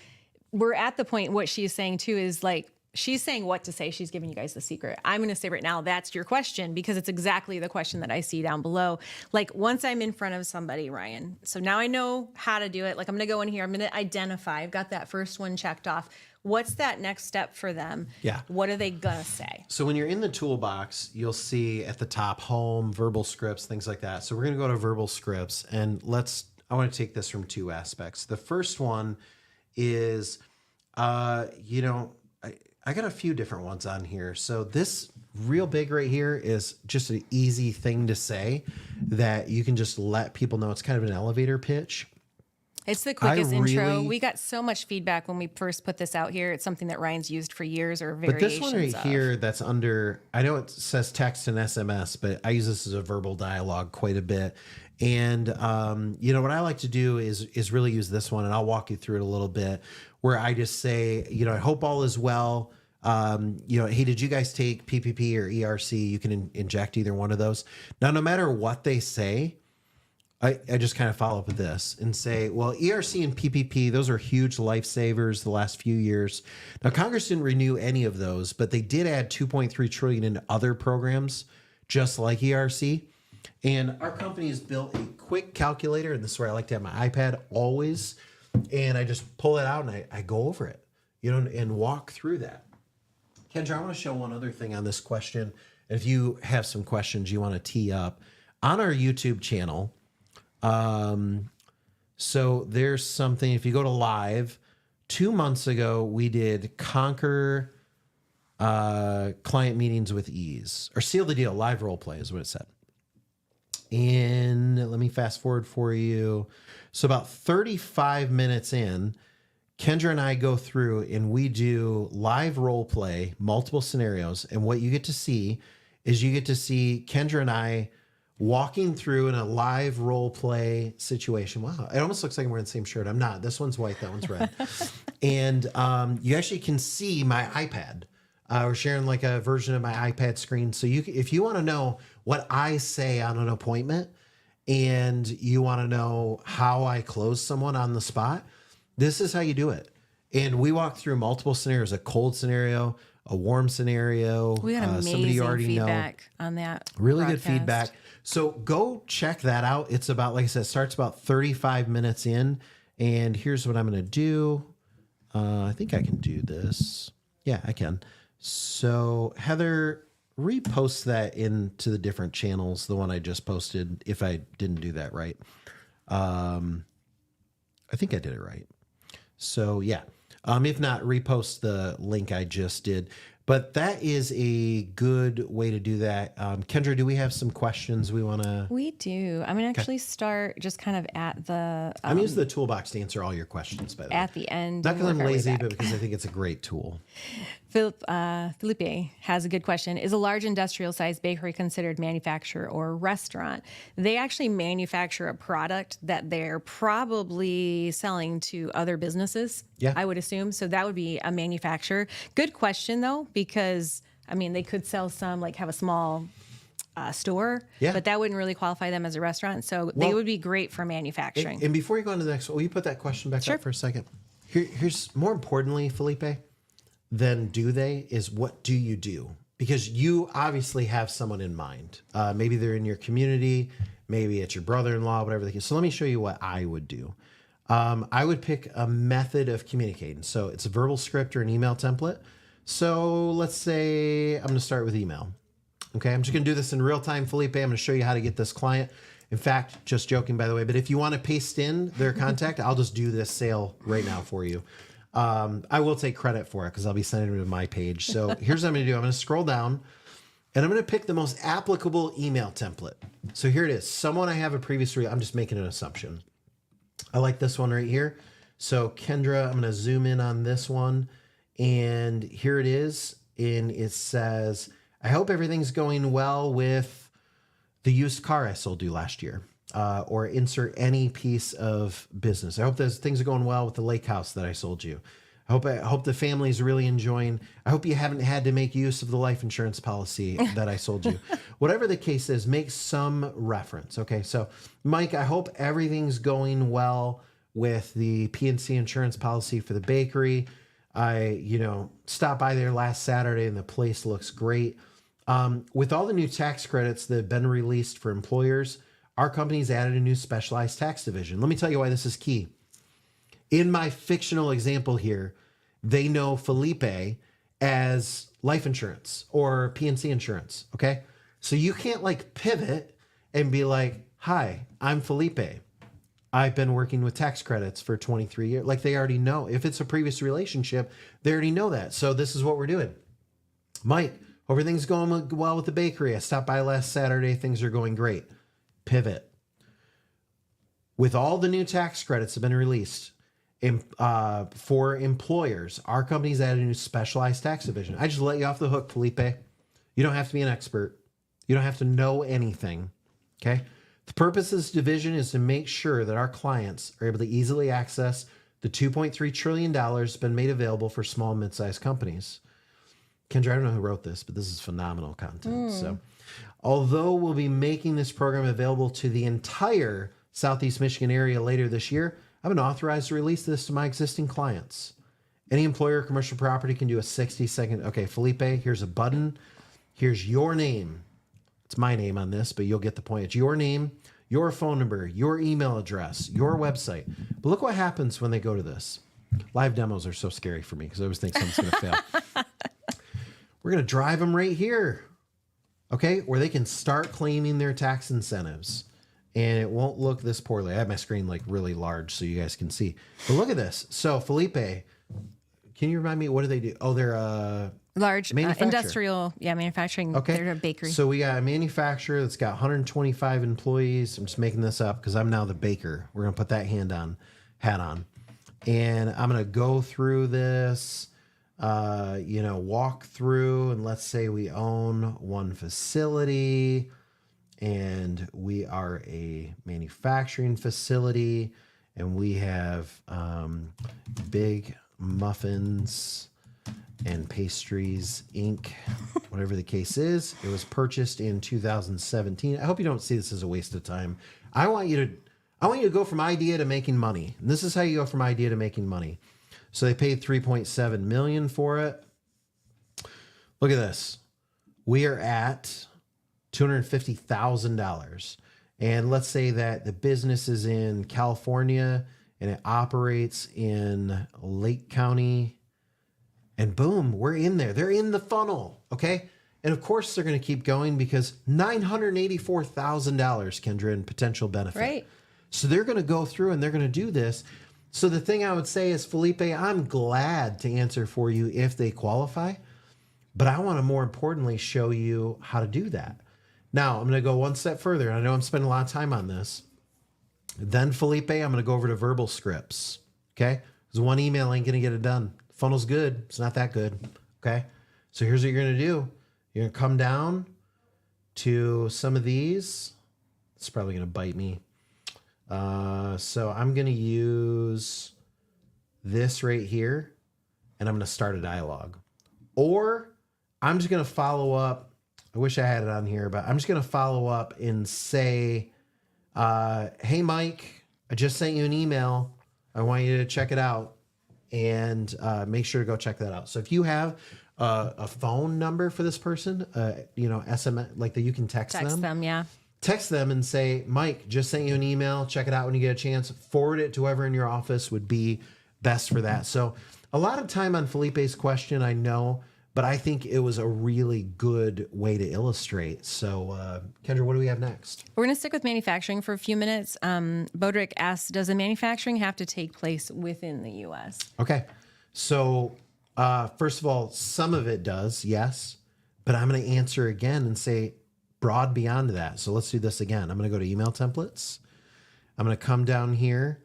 C: We're at the point, what she's saying too is like, she's saying what to say. She's giving you guys the secret. I'm going to say right now, that's your question, because it's exactly the question that I see down below. Like, once I'm in front of somebody, Ryan, so now I know how to do it. Like, I'm going to go in here, I'm going to identify. I've got that first one checked off. What's that next step for them?
B: Yeah.
C: What are they going to say?
B: So when you're in the toolbox, you'll see at the top, home, verbal scripts, things like that. So we're going to go to verbal scripts, and I want to take this from two aspects. The first one is, I got a few different ones on here. So this real big right here is just an easy thing to say that you can just let people know. It's kind of an elevator pitch.
C: It's the quickest intro. We got so much feedback when we first put this out here. It's something that Ryan's used for years, or variations
B: But this one right
C: of.
B: here, that's under, I know it says text and SMS, but I use this as a verbal dialogue quite a bit. And, what I like to do is really use this one, and I'll walk you through it a little bit, where I just say, I hope all is well. Hey, did you guys take PPP or ERC? You can inject either one of those. Now, no matter what they say, I just kind of follow up with this and say, well, ERC and PPP, those are huge lifesavers the last few years. Now, Congress didn't renew any of those, but they did add $2.3 trillion into other programs, just like ERC. And our company has built a quick calculator, and this is where I like to have my iPad always. And I just pull it out and I go over it, and walk through that. Kendra, I want to show one other thing on this question. If you have some questions you want to tee up on our YouTube channel. So there's something, if you go to live, 2 months ago, we did Conquer client meetings with ease, or seal the deal, live role play is what it said. And let me fast forward for you. So about 35 minutes in, Kendra and I go through and we do live role play, multiple scenarios. And what you get to see is Kendra and I walking through in a live role play situation. Wow. It almost looks like I'm wearing the same shirt. I'm not. This one's white. That one's red. And you actually can see my iPad. We're sharing like a version of my iPad screen. So if you want to know what I say on an appointment and you want to know how I close someone on the spot, this is how you do it. And we walk through multiple scenarios, a cold scenario, a warm scenario.
C: We got amazing
B: somebody you already
C: feedback on that.
B: Really
C: broadcast.
B: good feedback. So go check that out. It's about, like I said, starts about 35 minutes in. And here's what I'm going to do. I think I can do this. Yeah, I can. So Heather, repost that into the different channels, the one I just posted, if I didn't do that right. I think I did it right. So yeah. If not, repost the link I just did. But that is a good way to do that. Kendra, do we have some questions we want to?
C: We do. I'm going to actually start just kind of at the...
B: I'm using the toolbox to answer all your questions, by the way.
C: At the end.
B: Not because I'm
C: work our way
B: lazy,
C: back.
B: but because I think it's a great tool.
C: Felipe has a good question. Is a large industrial sized bakery considered manufacturer or restaurant? They actually manufacture a product that they're probably selling to other businesses,
B: Yeah.
C: I would assume. So that would be a manufacturer. Good question, though, because, they could sell some, like have a small store,
B: Yeah.
C: but that wouldn't really qualify them as a restaurant. So they would be great for manufacturing.
B: And before you go on to the next one, will you put that question back
C: Sure.
B: up for a second? Here's more importantly, Felipe, than do they, is what do you do? Because you obviously have someone in mind. Maybe they're in your community, maybe it's your brother-in-law, whatever the case. So let me show you what I would do. I would pick a method of communicating. So it's a verbal script or an email template. So let's say I'm going to start with email. Okay, I'm just going to do this in real time, Felipe. I'm going to show you how to get this client. In fact, just joking, by the way, but if you want to paste in their contact, I'll just do this sale right now for you. I will take credit for it because I'll be sending it to my page. So here's what I'm going to do. I'm going to scroll down and I'm going to pick the most applicable email template. So here it is. Someone I have a previous I'm just making an assumption. I like this one right here. So Kendra, I'm going to zoom in on this one. And here it is. And it says, I hope everything's going well with the used car I sold you last year. Or insert any piece of business. I hope those things are going well with the lake house that I sold you. I hope the family's really enjoying. I hope you haven't had to make use of the life insurance policy that I sold you. Whatever the case is, make some reference. Okay, so Mike, I hope everything's going well with the PNC insurance policy for the bakery. I stopped by there last Saturday and the place looks great. With all the new tax credits that have been released for employers, our company's added a new specialized tax division. Let me tell you why this is key. In my fictional example here, they know Felipe as life insurance or PNC insurance. Okay. So you can't like pivot and be like, hi, I'm Felipe. I've been working with tax credits for 23 years. Like they already know. If it's a previous relationship, they already know that. So this is what we're doing. Mike, everything's going well with the bakery. I stopped by last Saturday. Things are going great. Pivot. With all the new tax credits have been released for employers, our company's added a new specialized tax division. I just let you off the hook, Felipe. You don't have to be an expert. You don't have to know anything. Okay. The purpose of this division is to make sure that our clients are able to easily access the $2.3 trillion that's been made available for small and mid-sized companies. Kendra, I don't know who wrote this, but this is phenomenal content. So although we'll be making this program available to the entire Southeast Michigan area later this year, I've been authorized to release this to my existing clients. Any employer or commercial property can do a 60-second. Okay, Felipe, here's a button. Here's your name. It's my name on this, but you'll get the point. It's your name, your phone number, your email address, your website. But look what happens when they go to this. Live demos are so scary for me because I always think something's going to fail. We're going to drive them right here. Okay, where they can start claiming their tax incentives. And it won't look this poorly. I have my screen like really large so you guys can see. But look at this. So Felipe, can you remind me, what do they do? Oh, they're
C: large
B: manufacturer.
C: industrial, manufacturing.
B: Okay.
C: They're a bakery.
B: So we got a manufacturer that's got 125 employees. I'm just making this up because I'm now the baker. We're going to put that hat on. And I'm going to go through this, walk through, and let's say we own one facility and we are a manufacturing facility and we have Big Muffins and Pastries Inc., whatever the case is. It was purchased in 2017. I hope you don't see this as a waste of time. I want you to go from idea to making money. And this is how you go from idea to making money. So they paid $3.7 million for it. Look at this. We are at $250,000. And let's say that the business is in California and it operates in Lake County. And boom, we're in there. They're in the funnel. Okay. And of course they're going to keep going because $984,000, Kendra, in potential benefit.
C: Right.
B: So they're going to go through and they're going to do this. So the thing I would say is, Felipe, I'm glad to answer for you if they qualify, but I want to more importantly show you how to do that. Now, I'm going to go one step further. I know I'm spending a lot of time on this. Then, Felipe, I'm going to go over to verbal scripts. Okay? Because one email ain't going to get it done. Funnel's good. It's not that good. Okay? So here's what you're going to do. You're going to come down to some of these. It's probably going to bite me. So I'm going to use this right here, and I'm going to start a dialogue. Or I'm just going to follow up. I wish I had it on here, but I'm just going to follow up and say, hey, Mike, I just sent you an email. I want you to check it out and make sure to go check that out. So if you have a phone number for this person, SMS, like that you can text them.
C: Yeah.
B: Text them and say, Mike, just sent you an email. Check it out when you get a chance. Forward it to whoever in your office would be best for that. So a lot of time on Felipe's question, I know, but I think it was a really good way to illustrate. So, Kendra, what do we have next?
C: We're going to stick with manufacturing for a few minutes. Bodrick asks, does the manufacturing have to take place within the U.S.?
B: Okay. So, first of all, some of it does, yes. But I'm going to answer again and say broad beyond that. So let's do this again. I'm going to go to email templates. I'm going to come down here,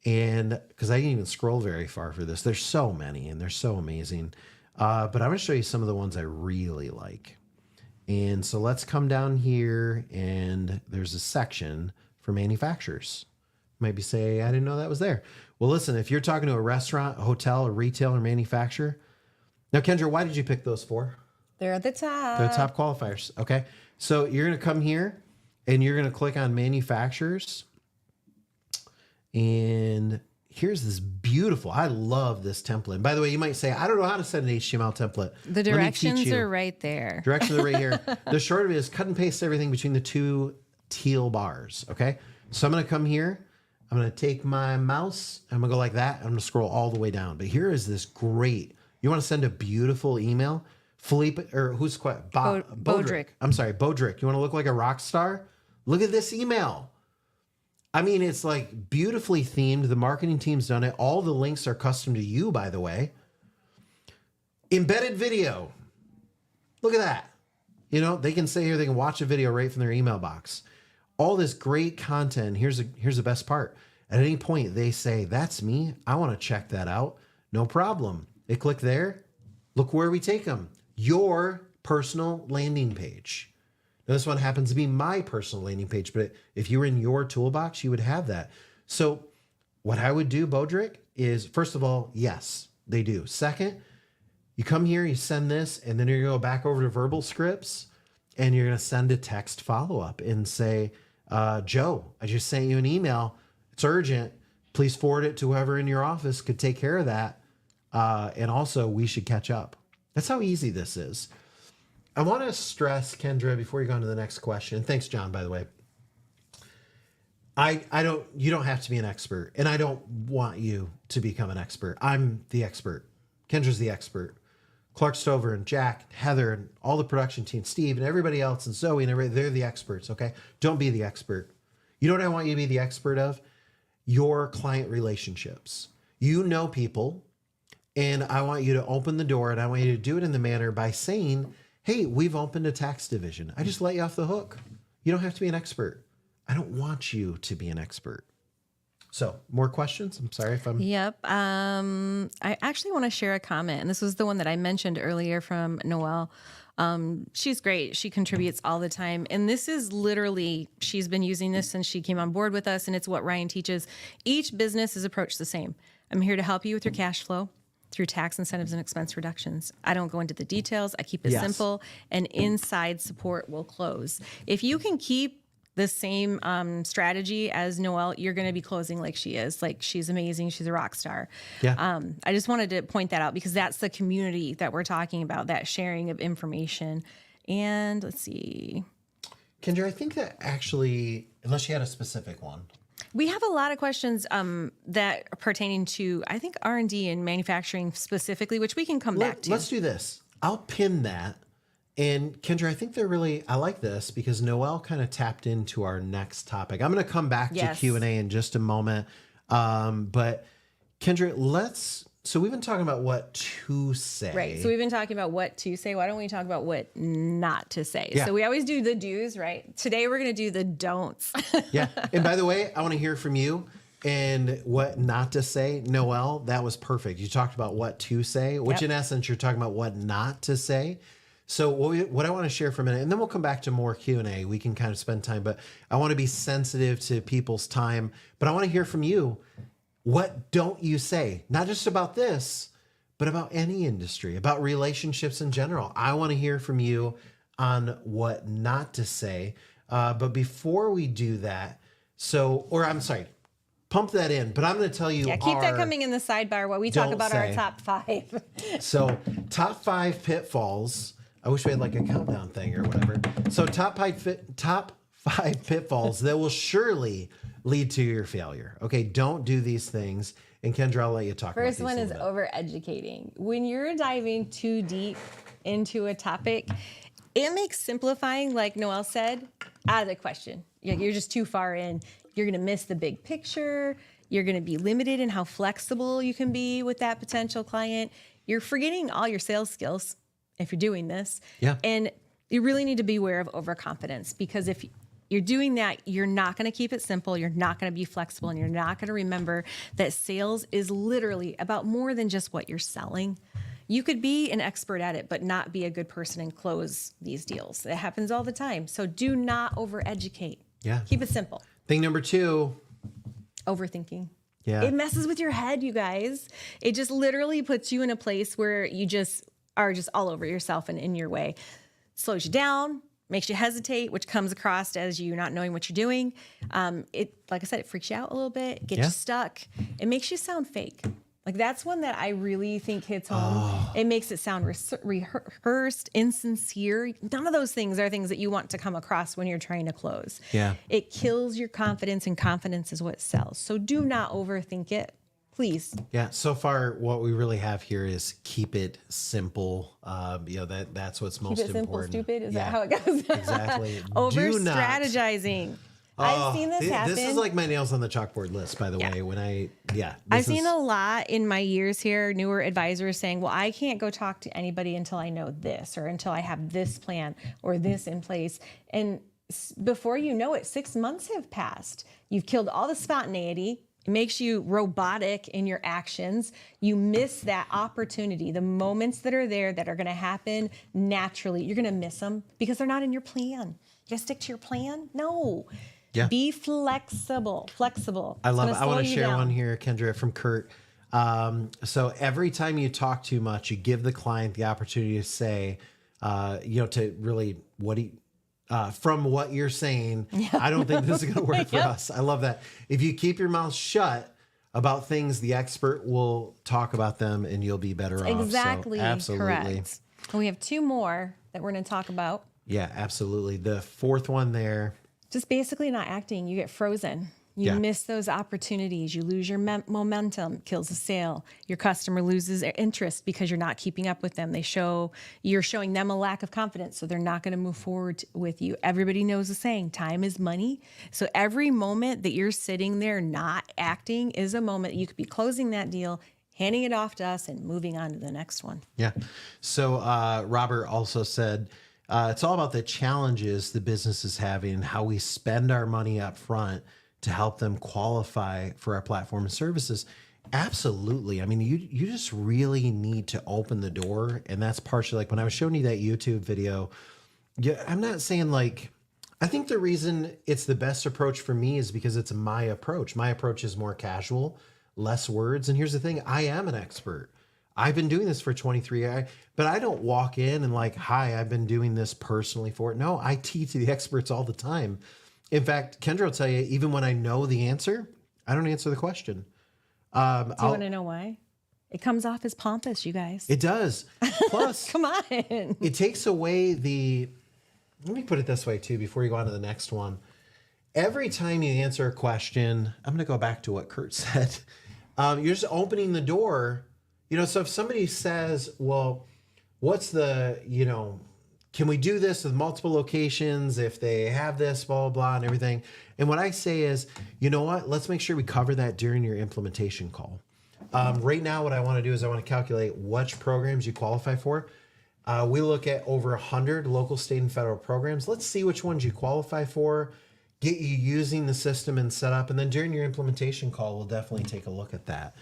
B: and because I didn't even scroll very far for this. There's so many, and they're so amazing. But I'm going to show you some of the ones I really like. And so let's come down here, and there's a section for manufacturers. Maybe say, I didn't know that was there. Well, listen, if you're talking to a restaurant, a hotel, a retail, or manufacturer. Now, Kendra, why did you pick those four?
C: They're at the top.
B: They're the top qualifiers. Okay. So you're going to come here and you're going to click on manufacturers. And here's this beautiful, I love this template. And by the way, you might say, I don't know how to send an HTML template.
C: The directions are right there.
B: Directions are right here. The short of it is cut and paste everything between the two teal bars. Okay. So I'm going to come here. I'm going to take my mouse. I'm going to go like that. I'm going to scroll all the way down. But here is this great, you want to send a beautiful email? Philippe, or who's quite?
C: Bodrick.
B: I'm sorry, Bodrick. You want to look like a rock star? Look at this email. I mean, it's like beautifully themed. The marketing team's done it. All the links are custom to you, by the way. Embedded video. Look at that. You know, they can say here, they can watch a video right from their email box. All this great content. Here's the best part. At any point, they say, that's me. I want to check that out. No problem. They click there. Look where we take them. Your personal landing page. Now, this one happens to be my personal landing page, but if you were in your toolbox, you would have that. So what I would do, Bodrick, is first of all, yes, they do. Second, you come here, you send this, and then you're going to go back over to verbal scripts, and you're going to send a text follow-up and say, Joe, I just sent you an email. It's urgent. Please forward it to whoever in your office could take care of that. And also, we should catch up. That's how easy this is. I want to stress, Kendra, before you go on to the next question. Thanks, John, by the way. You don't have to be an expert, and I don't want you to become an expert. I'm the expert. Kendra's the expert. Clark Stover and Jack, Heather, and all the production team, Steve, and everybody else, and Zoe, and everybody, they're the experts, okay? Don't be the expert. You know what I want you to be the expert of? Your client relationships. You know people, and I want you to open the door, and I want you to do it in the manner by saying, hey, we've opened a tax division. I just let you off the hook. You don't have to be an expert. I don't want you to be an expert. So, more questions? I'm sorry if I'm...
C: Yep. I actually want to share a comment, and this was the one that I mentioned earlier from Noelle. She's great. She contributes all the time. And this is literally, she's been using this since she came on board with us, and it's what Ryan teaches. Each business is approached the same. I'm here to help you with your cash flow through tax incentives and expense reductions. I don't go into the details. I keep it simple, and inside support will close. If you can keep the same strategy as Noelle, you're going to be closing like she is. Like, she's amazing. She's a rock star.
B: Yeah.
C: I just wanted to point that out because that's the community that we're talking about, that sharing of information. And let's see.
B: Kendra, I think that actually, unless you had a specific one.
C: We have a lot of questions that are pertaining to, I think, R&D and manufacturing specifically, which we can come back to.
B: Let's do this. I'll pin that. And Kendra, I think I like this because Noelle kind of tapped into our next topic. I'm going to come back to Q&A in just a moment. But Kendra, so we've been talking about what to say.
C: Right. So we've been talking about what to say. Why don't we talk about what not to say?
B: Yeah.
C: So we always do the do's, right? Today we're going to do the don'ts.
B: Yeah. And by the way, I want to hear from you and what not to say. Noelle, that was perfect. You talked about what to say, which in essence, you're talking about what not to say. So what I want to share for a minute, and then we'll come back to more Q&A. We can kind of spend time, but I want to be sensitive to people's time. But I want to hear from you. What don't you say? Not just about this, but about any industry, about relationships in general. I want to hear from you on what not to say. But before we do that, pump that in. But I'm going to tell you.
C: Yeah, keep that coming in the sidebar while we talk about our top 5.
B: So top 5 pitfalls. I wish we had like a countdown thing or whatever. So top 5 pitfalls that will surely lead to your failure. Okay, don't do these things. And Kendra, I'll let you talk about these.
C: First one is over-educating. When you're diving too deep into a topic, it makes simplifying, like Noelle said, out of the question. You're just too far in. You're going to miss the big picture. You're going to be limited in how flexible you can be with that potential client. You're forgetting all your sales skills if you're doing this.
B: Yeah.
C: And you really need to be aware of overconfidence, because if you're doing that, you're not going to keep it simple. You're not going to be flexible, and you're not going to remember that sales is literally about more than just what you're selling. You could be an expert at it, but not be a good person and close these deals. It happens all the time. So do not overeducate.
B: Yeah.
C: Keep it simple.
B: Thing number 2.
C: Overthinking.
B: Yeah.
C: It messes with your head, you guys. It just literally puts you in a place where you just are just all over yourself and in your way. Slows you down, makes you hesitate, which comes across as you not knowing what you're doing. It, like I said, it freaks you out a little bit, gets you stuck. It makes you sound fake. Like that's one that I really think hits home. It makes it sound rehearsed, insincere. None of those things are things that you want to come across when you're trying to close.
B: Yeah.
C: It kills your confidence, and confidence is what sells. So do not overthink it, please.
B: Yeah. So far, what we really have here is keep it simple. That's what's most
C: Keep it simple,
B: important.
C: stupid. Is that how it goes?
B: Exactly.
C: Over
B: Do not-
C: strategizing. I've seen this happen.
B: This is like my nails on the chalkboard list, by the way.
C: I've seen a lot in my years here, newer advisors saying, well, I can't go talk to anybody until I know this, or until I have this plan or this in place. And before you know it, 6 months have passed. You've killed all the spontaneity. It makes you robotic in your actions. You miss that opportunity. The moments that are there that are going to happen naturally, you're going to miss them because they're not in your plan. You got to stick to your plan? No.
B: Yeah.
C: Be flexible.
B: I love it. I want to share one here, Kendra, from Kurt. So every time you talk too much, you give the client the opportunity to say, to really, from what you're saying, I don't think this is going to work for us. I love that. If you keep your mouth shut about things, the expert will talk about them and you'll be better off.
C: Exactly.
B: So, absolutely.
C: Correct. And we have 2 more that we're going to talk about.
B: Yeah, absolutely. The 4th one there.
C: Just basically not acting. You get frozen. You miss those opportunities. You lose your momentum, kills the sale. Your customer loses their interest because you're not keeping up with them. You're showing them a lack of confidence, so they're not going to move forward with you. Everybody knows the saying, time is money. So every moment that you're sitting there not acting is a moment you could be closing that deal, handing it off to us, and moving on to the next one.
B: Yeah. So Robert also said, it's all about the challenges the business is having and how we spend our money up front to help them qualify for our platform and services. Absolutely. I mean, you just really need to open the door. And that's partially like when I was showing you that YouTube video. Yeah, I'm not saying I think the reason it's the best approach for me is because it's my approach. My approach is more casual, less words. And here's the thing, I am an expert. I've been doing this for 23 years, but I don't walk in and hi, I've been doing this personally for it. No, I teach the experts all the time. In fact, Kendra will tell you, even when I know the answer, I don't answer the question.
C: Do you want to know why? It comes off as pompous, you guys.
B: It does. Plus,
C: come on.
B: It takes away let me put it this way too, before you go on to the next one. Every time you answer a question, I'm going to go back to what Kurt said. You're just opening the door. So if somebody says, well, what's can we do this with multiple locations if they have this, blah, blah, blah, and everything? And what I say is, you know what? Let's make sure we cover that during your implementation call. Right now, what I want to do is I want to calculate which programs you qualify for. We look at over 100 local, state, and federal programs. Let's see which ones you qualify for, get you using the system and set up. And then during your implementation call, we'll definitely take a look at that.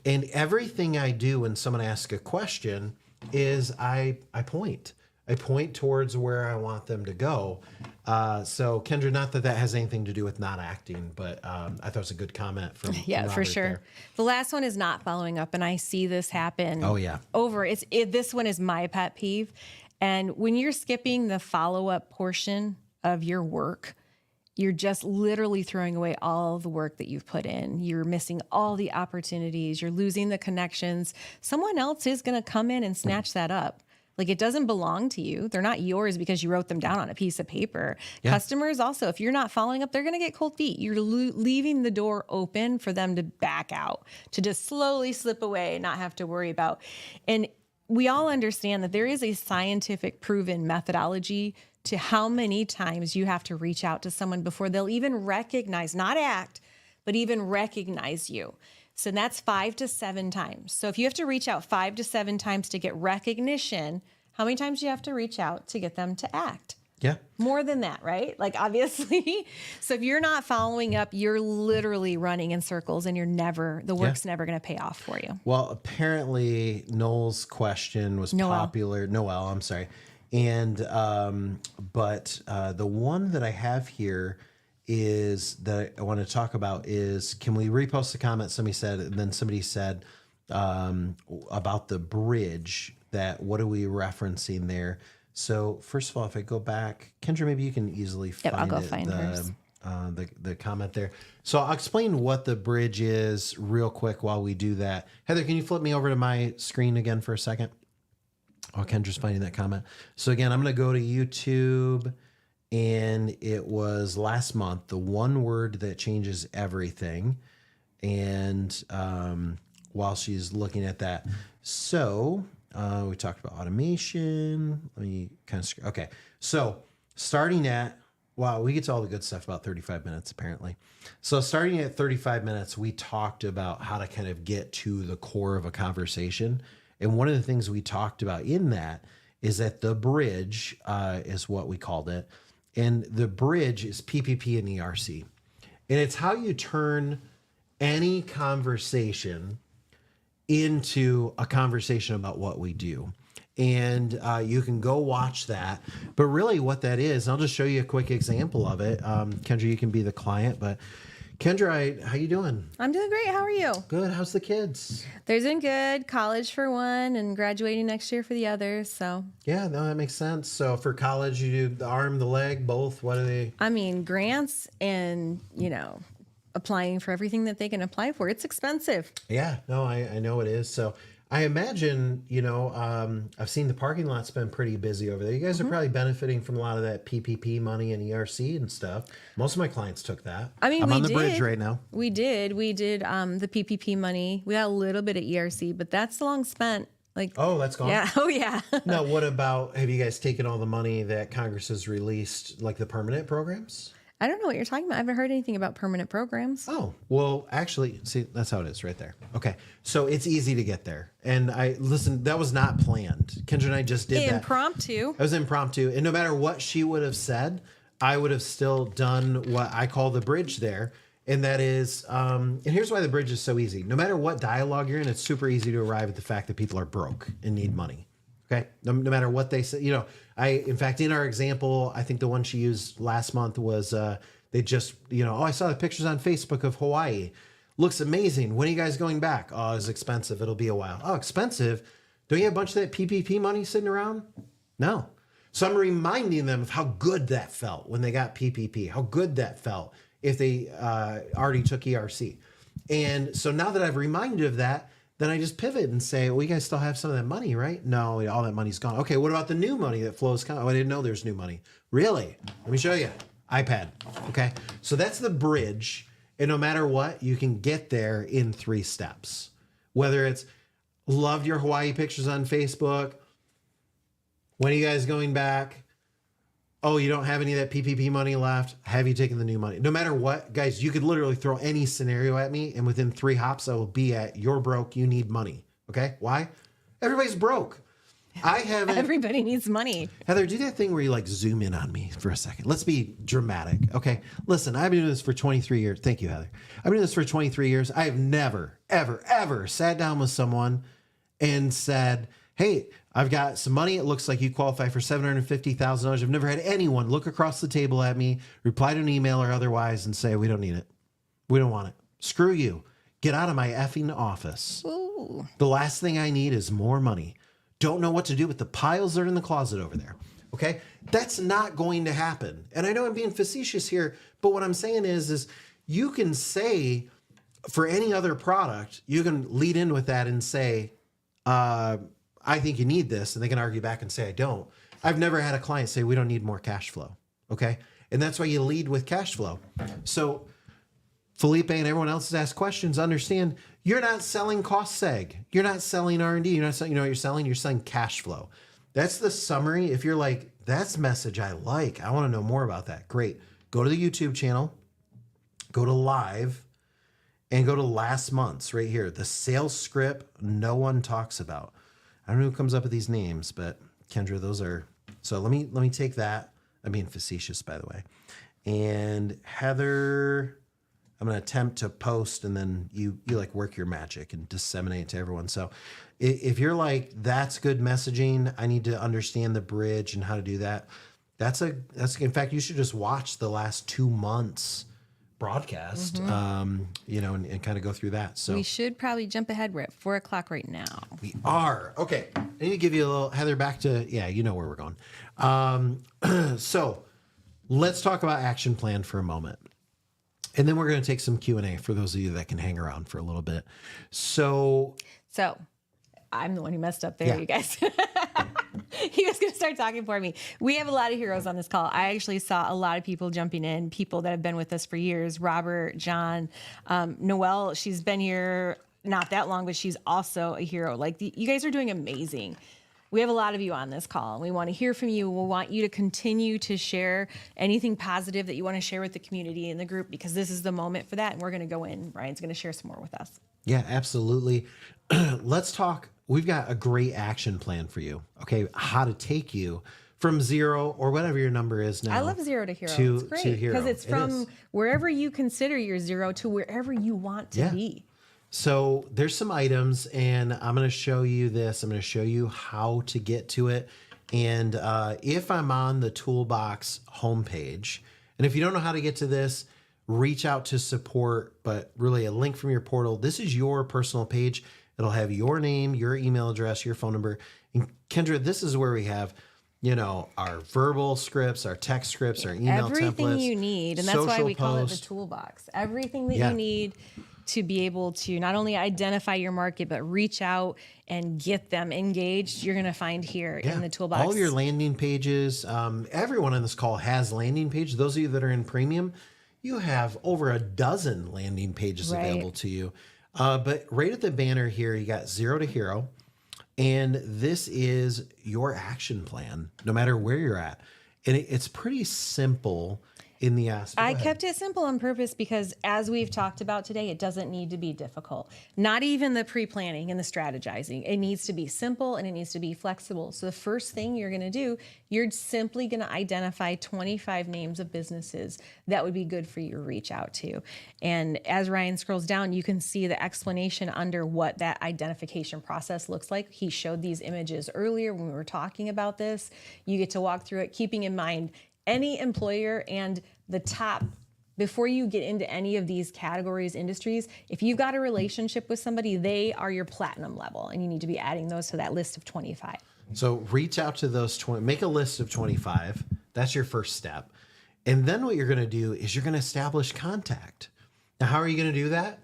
B: And everything I do when someone asks a question is I point. I point towards where I want them to go. So Kendra, not that has anything to do with not acting, but I thought it was a good comment from
C: Robert for sure. There. The last one is not following up, and I see this happen.
B: Oh yeah.
C: This one is my pet peeve, and when you're skipping the follow up portion of your work, you're just literally throwing away all the work that you've put in. You're missing all the opportunities. You're losing the connections. Someone else is going to come in and snatch that up. It doesn't belong to you. They're not yours because you wrote them down on a piece of paper. Yeah. Customers also, if you're not following up, they're going to get cold feet. You're leaving the door open for them to back out, to just slowly slip away and not have to worry about. And we all understand that there is a scientific proven methodology to how many times you have to reach out to someone before they'll even recognize, not act, but even recognize you. So that's 5 to 7 times. So if you have to reach out 5 to 7 times to get recognition, how many times do you have to reach out to get them to act?
B: Yeah.
C: More than that, right? Obviously. So if you're not following up, you're literally running in circles and the work's never going to pay off for you.
B: Well, apparently Noel's question was popular. Noel, I'm sorry. And, but the one that I have here is that I want to talk about is, can we repost the comment somebody said, and then somebody said about the bridge, that what are we referencing there? So first of all, if I go back, Kendra, maybe you can easily
C: Yep, I'll
B: find
C: go
B: it,
C: find hers.
B: the comment there. So I'll explain what the bridge is real quick while we do that. Heather, can you flip me over to my screen again for a second? Oh, Kendra's finding that comment. So again, I'm going to go to YouTube, and it was last month, the one word that changes everything. And while she's looking at that, so we talked about automation. Let me kind of, okay. So starting at, wow, we get to all the good stuff about 35 minutes, apparently. So starting at 35 minutes, we talked about how to kind of get to the core of a conversation. And one of the things we talked about in that is that the bridge is what we called it. And the bridge is PPP and ERC. And it's how you turn any conversation into a conversation about what we do. And you can go watch that. But really what that is, I'll just show you a quick example of it. Kendra, you can be the client, but Kendra, how you doing?
C: I'm doing great. How are you?
B: Good. How's the kids?
C: They're doing good. College for one and graduating next year for the other. So,
B: Yeah, no, that makes sense. So for college, you do the arm, the leg, both. What are they?
C: I mean, grants and, applying for everything that they can apply for. It's expensive.
B: Yeah, no, I know it is. So I imagine, I've seen the parking lot's been pretty busy over there. You guys are probably benefiting from a lot of that PPP money and ERC and stuff. Most of my clients took that.
C: I mean,
B: I'm
C: we
B: on the
C: did.
B: bridge right now.
C: We did the PPP money. We got a little bit of ERC, but that's long spent. Like,
B: Oh, that's gone.
C: yeah. Oh, yeah.
B: Now, what about, have you guys taken all the money that Congress has released, like the permanent programs?
C: I don't know what you're talking about. I haven't heard anything about permanent programs.
B: Oh, well, actually, see, that's how it is right there. Okay. So it's easy to get there. And listen, that was not planned. Kendra and I just did that.
C: Impromptu.
B: It was impromptu. And no matter what she would have said, I would have still done what I call the bridge there. And that is, and here's why the bridge is so easy. No matter what dialogue you're in, it's super easy to arrive at the fact that people are broke and need money. Okay. No matter what they say, in fact, in our example, I think the one she used last month was, they just, I saw the pictures on Facebook of Hawaii. Looks amazing. When are you guys going back? Oh, it's expensive. It'll be a while. Oh, expensive. Don't you have a bunch of that PPP money sitting around? No. So I'm reminding them of how good that felt when they got PPP, how good that felt if they already took ERC. And so now that I've reminded of that, then I just pivot and say, well, you guys still have some of that money, right? No, all that money's gone. Okay, what about the new money that flows? Oh, I didn't know there's new money. Really? Let me show you. iPad. Okay, so that's the bridge. And no matter what, you can get there in 3 steps. Whether it's loved your Hawaii pictures on Facebook. When are you guys going back? Oh, you don't have any of that PPP money left. Have you taken the new money? No matter what, guys, you could literally throw any scenario at me, and within 3 hops, I will be at you're broke, you need money. Okay? Why? Everybody's broke. I haven't.
C: Everybody needs money.
B: Heather, do that thing where you zoom in on me for a second. Let's be dramatic. Okay. Listen, I've been doing this for 23 years. Thank you, Heather. I've been doing this for 23 years. I have never, ever, ever sat down with someone and said, hey, I've got some money. It looks like you qualify for $750,000. I've never had anyone look across the table at me, reply to an email or otherwise and say, we don't need it. We don't want it. Screw you. Get out of my effing office.
C: Ooh.
B: The last thing I need is more money. Don't know what to do with the piles that are in the closet over there. Okay? That's not going to happen. And I know I'm being facetious here, but what I'm saying is you can say for any other product, you can lead in with that and say, I think you need this. And they can argue back and say, I don't. I've never had a client say, we don't need more cash flow. Okay? And that's why you lead with cash flow. So Felipe and everyone else has asked questions. Understand you're not selling cost seg. You're not selling R&D. You're not selling, what you're selling? You're selling cash flow. That's the summary. If you're like, that's message I like, I want to know more about that. Great. Go to the YouTube channel, go to live, and go to last month's right here. The sales script no one talks about. I don't know who comes up with these names, but Kendra, those are, so let me take that. I'm being facetious, by the way. And Heather, I'm going to attempt to post, and then you work your magic and disseminate it to everyone. So if you're like, that's good messaging, I need to understand the bridge and how to do that. That's in fact, you should just watch the last 2 months broadcast, and kind of go through that. So
C: We should probably jump ahead. We're at 4:00 right now.
B: we are. Okay. I need to give you a little, Heather, back to, you know where we're going. So let's talk about action plan for a moment. And then we're going to take some Q&A for those of you that can hang around for a little bit. So
C: I'm the one who messed up there,
B: Yeah.
C: you guys. He was going to start talking for me. We have a lot of heroes on this call. I actually saw a lot of people jumping in, people that have been with us for years. Robert, John, Noelle, she's been here not that long, but she's also a hero. You guys are doing amazing. We have a lot of you on this call, and we want to hear from you. We want you to continue to share anything positive that you want to share with the community and the group, because this is the moment for that. And we're going to go in. Ryan's going to share some more with us.
B: yeah, absolutely. Let's talk. We've got a great action plan for you. Okay. How to take you from 0 or whatever your number is now.
C: I love 0 to hero.
B: To,
C: It's great
B: to hero.
C: because it's
B: It
C: from
B: is.
C: wherever you consider your 0 to wherever you want to
B: Yeah.
C: be.
B: So there's some items, and I'm going to show you this. I'm going to show you how to get to it. And if I'm on the Toolbox homepage, and if you don't know how to get to this, reach out to support, but really a link from your portal. This is your personal page. It'll have your name, your email address, your phone number. And Kendra, this is where we have, our verbal scripts, our text scripts, our email
C: Everything
B: templates,
C: you need. And that's why
B: social
C: we call it the
B: posts.
C: toolbox. Everything that
B: Yeah.
C: you need to be able to not only identify your market, but reach out and get them engaged, you're going to find here in the toolbox.
B: All of your landing pages. Everyone on this call has landing pages. Those of you that are in premium, you have over a dozen landing pages
C: Right.
B: available to you. But right at the banner here, you got 0 to hero. And this is your action plan, no matter where you're at. And it's pretty simple in the aspect.
C: I kept it simple on purpose because, as we've talked about today, it doesn't need to be difficult. Not even the pre-planning and the strategizing. It needs to be simple and it needs to be flexible. So the first thing you're going to do, you're simply going to identify 25 names of businesses that would be good for you to reach out to. And as Ryan scrolls down, you can see the explanation under what that identification process looks like. He showed these images earlier when we were talking about this. You get to walk through it, keeping in mind any employer and the top, before you get into any of these categories, industries, if you've got a relationship with somebody, they are your platinum level, and you need to be adding those to that list of 25.
B: So reach out to those 20, make a list of 25. That's your first step. And then what you're going to do is you're going to establish contact. Now, how are you going to do that?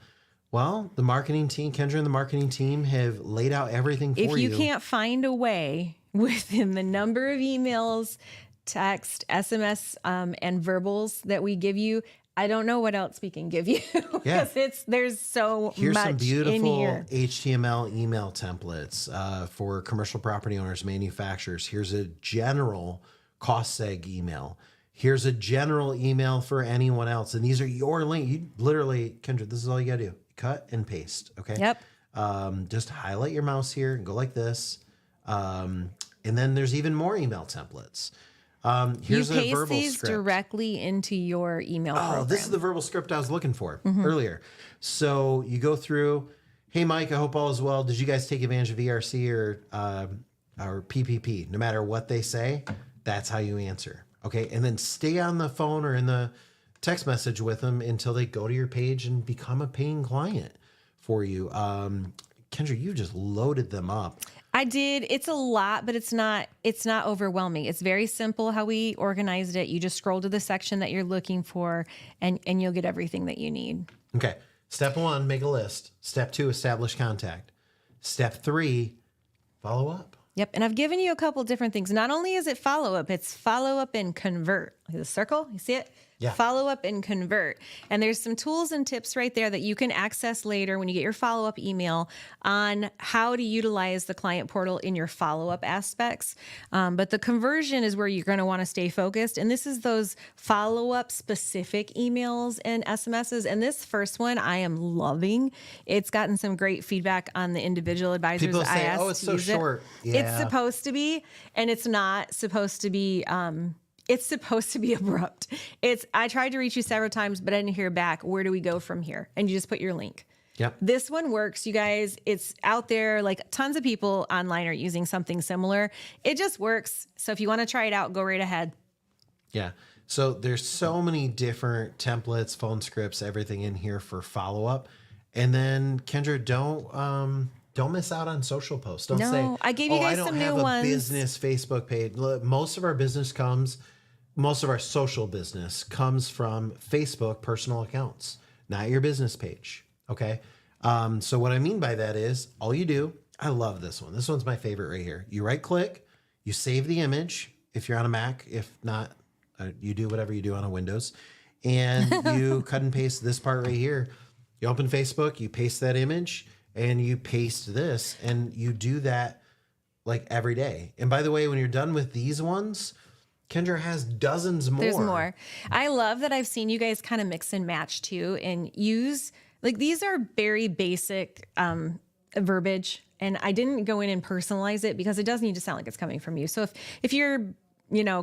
B: Well, the marketing team, Kendra and the marketing team have laid out everything for you.
C: If you can't find a way within the number of emails, text, SMS, and verbals that we give you, I don't know what else we can give you because there's so
B: Here's
C: much
B: some
C: in
B: beautiful
C: here.
B: HTML email templates for commercial property owners, manufacturers. Here's a general cost seg email. Here's a general email for anyone else. And these are your links. You literally, Kendra, this is all you got to do. Cut and paste. Okay.
C: Yep.
B: Just highlight your mouse here and go like this. And then there's even more email templates. Here's
C: You
B: a
C: paste
B: verbal
C: these
B: script.
C: directly into your email program.
B: Oh, this is the verbal script I was looking for
C: Mm-hmm.
B: earlier. So you go through, hey, Mike, I hope all is well. Did you guys take advantage of ERC or PPP? No matter what they say, that's how you answer. Okay. And then stay on the phone or in the text message with them until they go to your page and become a paying client for you. Kendra, you just loaded them up.
C: I did. It's a lot, but it's not overwhelming. It's very simple how we organized it. You just scroll to the section that you're looking for and you'll get everything that you need.
B: Okay. Step 1, make a list. Step 2, establish contact. Step 3, follow up.
C: Yep. And I've given you a couple different things. Not only is it follow up, it's follow up and convert. Like the circle, you see it?
B: Yeah.
C: Follow up and convert. And there's some tools and tips right there that you can access later when you get your follow up email on how to utilize the client portal in your follow up aspects. But the conversion is where you're going to want to stay focused. And this is those follow up specific emails and SMSs. And this first one I am loving. It's gotten some great feedback on the individual advisors
B: People
C: that I
B: say,
C: asked
B: oh, it's
C: to
B: so
C: use
B: short.
C: it.
B: Yeah.
C: It's supposed to be, and it's not supposed to be. It's supposed to be abrupt. I tried to reach you several times, but I didn't hear back. Where do we go from here? And you just put your link.
B: Yep.
C: This one works, you guys. It's out there. Like tons of people online are using something similar. It just works. So if you want to try it out, go right ahead.
B: Yeah. So there's so many different templates, phone scripts, everything in here for follow-up. And then Kendra, don't miss out on social posts. Don't say,
C: No, I gave you
B: "Oh, I
C: guys
B: don't
C: some
B: have
C: new
B: a
C: ones.
B: business Facebook page." Look, most of our social business comes from Facebook personal accounts, not your business page. Okay. So what I mean by that is all you do, I love this one. This one's my favorite right here. You right click, you save the image if you're on a Mac. If not, you do whatever you do on a Windows, and you cut and paste this part right here. You open Facebook, you paste that image, and you paste this, and you do that like every day. And by the way, when you're done with these ones, Kendra has dozens more.
C: There's more. I love that I've seen you guys kind of mix and match too and use, like, these are very basic verbiage. And I didn't go in and personalize it because it does need to sound like it's coming from you. So if you're,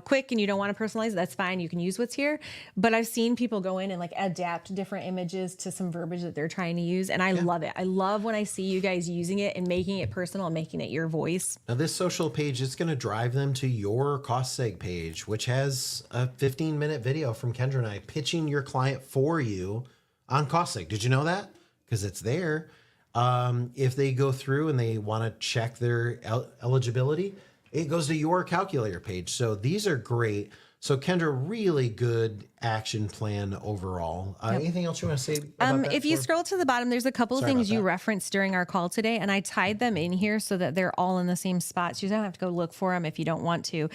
C: quick and you don't want to personalize it, that's fine. You can use what's here. But I've seen people go in and like adapt different images to some verbiage that they're trying to use. And I love it. I love when I see you guys using it and making it personal and making it your voice.
B: Now this social page is going to drive them to your cost seg page, which has a 15-minute video from Kendra and I pitching your client for you on cost seg. Did you know that? Because it's there. If they go through and they want to check their eligibility, it goes to your calculator page. So these are great. So Kendra, really good action plan overall. Anything else you want to say about that?
C: If you scroll to the bottom, there's a couple of things you referenced during our call today, and I tied them in here so that they're all in the same spot. So you don't have to go look for them if you don't want to.